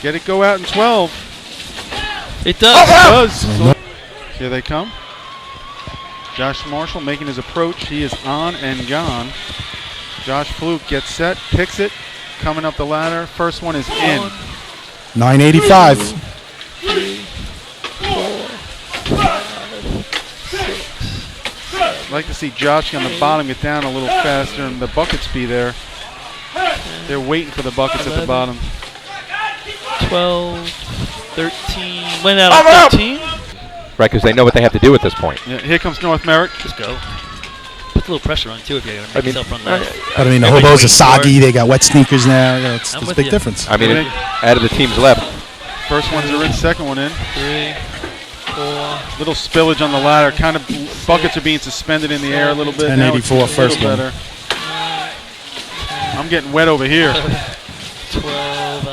Get it go out in 12. It does. Does. Here they come. Josh Marshall making his approach. He is on and gone. Josh Fluke gets set, picks it, coming up the ladder. First one is in. 985. 3, 4, 5, 6. I'd like to see Josh on the bottom get down a little faster and the buckets be there. They're waiting for the buckets at the bottom. 12, 13. Went out at 13. Right, because they know what they have to do at this point. Yeah, here comes North Merrick. Just go. Puts a little pressure on, too, if you're going to make yourself run left. But I mean, the hobos are soggy. They got wet sneakers now. You know, it's I'm a with big you. difference. I mean, out of the teams left, First ones are in, second one in. 3, 4. Little spillage on the ladder. Kind of buckets are being suspended in the air a little bit. Now it's 1084 a little first one. better. I'm getting wet over here. 12,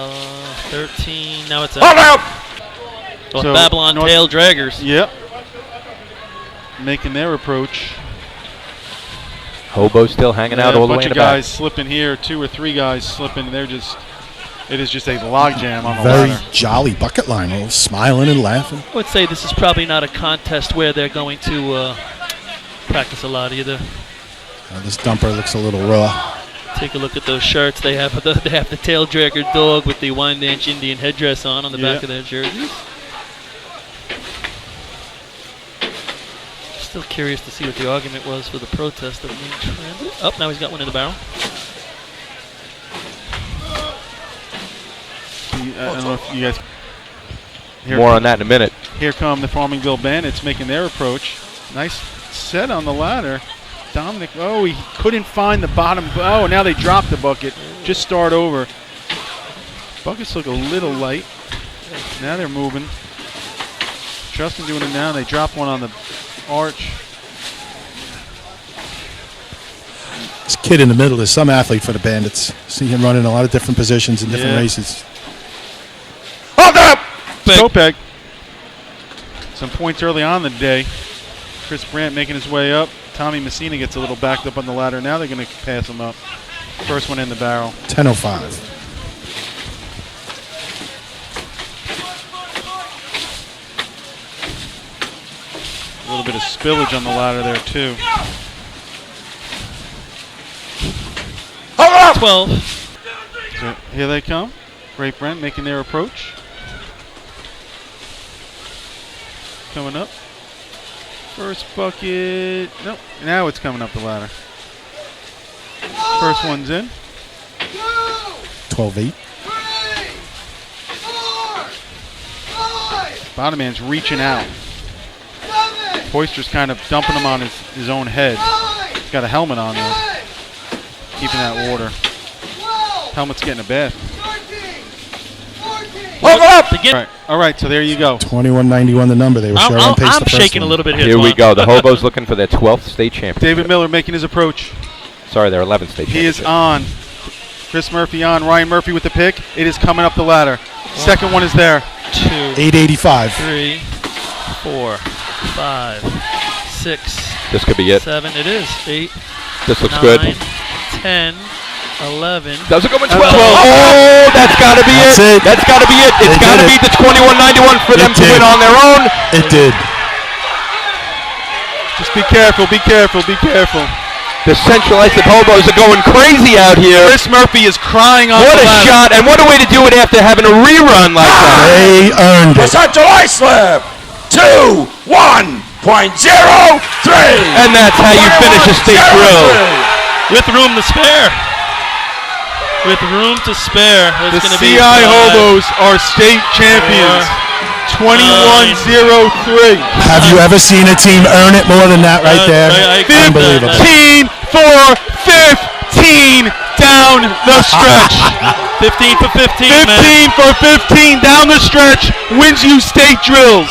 13. Now it's Hold a up! North Babylon North- tail draggers. Yep. Making their approach. Hobo still hanging out Yeah, all a the way bunch in of the back. guys slipping here, 2 or 3 guys slipping. It is just a logjam on the Very ladder. jolly bucket line. All smiling and laughing. I would say this is probably not a contest where they're going to practice a lot either. This dumper looks a little raw. Take a look at those shirts. They have the tail dragger dog with the Wyandanch Indian headdress on the back of their jerseys. Still curious to see what the argument was for the protest of Main Transit. Oh, now he's got one in the barrel. I don't know if you guys. More on that in a minute. Here come the Farmingville Bandits making their approach. Nice set on the ladder. Dominic, he couldn't find the bottom. Oh, now they dropped the bucket. Just start over. Buckets look a little light. Now they're moving. Justin doing it now. They drop one on the arch. This kid in the middle is some athlete for the Bandits. See him running a lot of different positions in different Yeah. races. Hold up! Skopek. Some points early on in the day. Chris Brandt making his way up. Tommy Messina gets a little backed up on the ladder. Now they're going to pass him up. First one in the barrel. 1005. A little bit of spillage on the ladder there, too. 12. So here they come. Great Brent making their approach. Coming up. First bucket. Nope. Now it's coming up the ladder. First one's in. 12-8. Bottom man's reaching out. Poister's kind of dumping him on his own head. He's got a helmet on though. Keeping that water. Helmet's getting a bath. All right, so there you go. 2191 the number. They were sure on pace I'm the first shaking one. a little bit here. Here we Twan. go. The Hobos looking for their 12th state championship. David Miller making his approach. Sorry, their 11th state He is championship. on. Chris Murphy on. Ryan Murphy with the pick. It is coming up the ladder. Second one is there. 2, 885. 3, 4, 5, 6. This could be it. 7. It is 8. This looks 9, good. 10, 11. Does it go in 12? Oh, that's got to be That's it. That's got to be it. It's They got to did be it. the 21-91 for them to did. win on their own. It did. Just be careful, be careful, be careful. The Central Islip Hobos are going crazy out here. Chris Murphy is crying on What the a ladder. shot, and what a way to do it after having a rerun like that. They earned For it. Central Islip, 2-1.03. And that's how you finish a state drill. With room to spare. With room to spare. The It's going to be CI Hobos are state champions. 21-03. Have you ever seen a team earn it more than that right there? I Unbelievable. 15 for 15 down the stretch. 15 for 15, man. 15 for 15 down the stretch wins you state drills.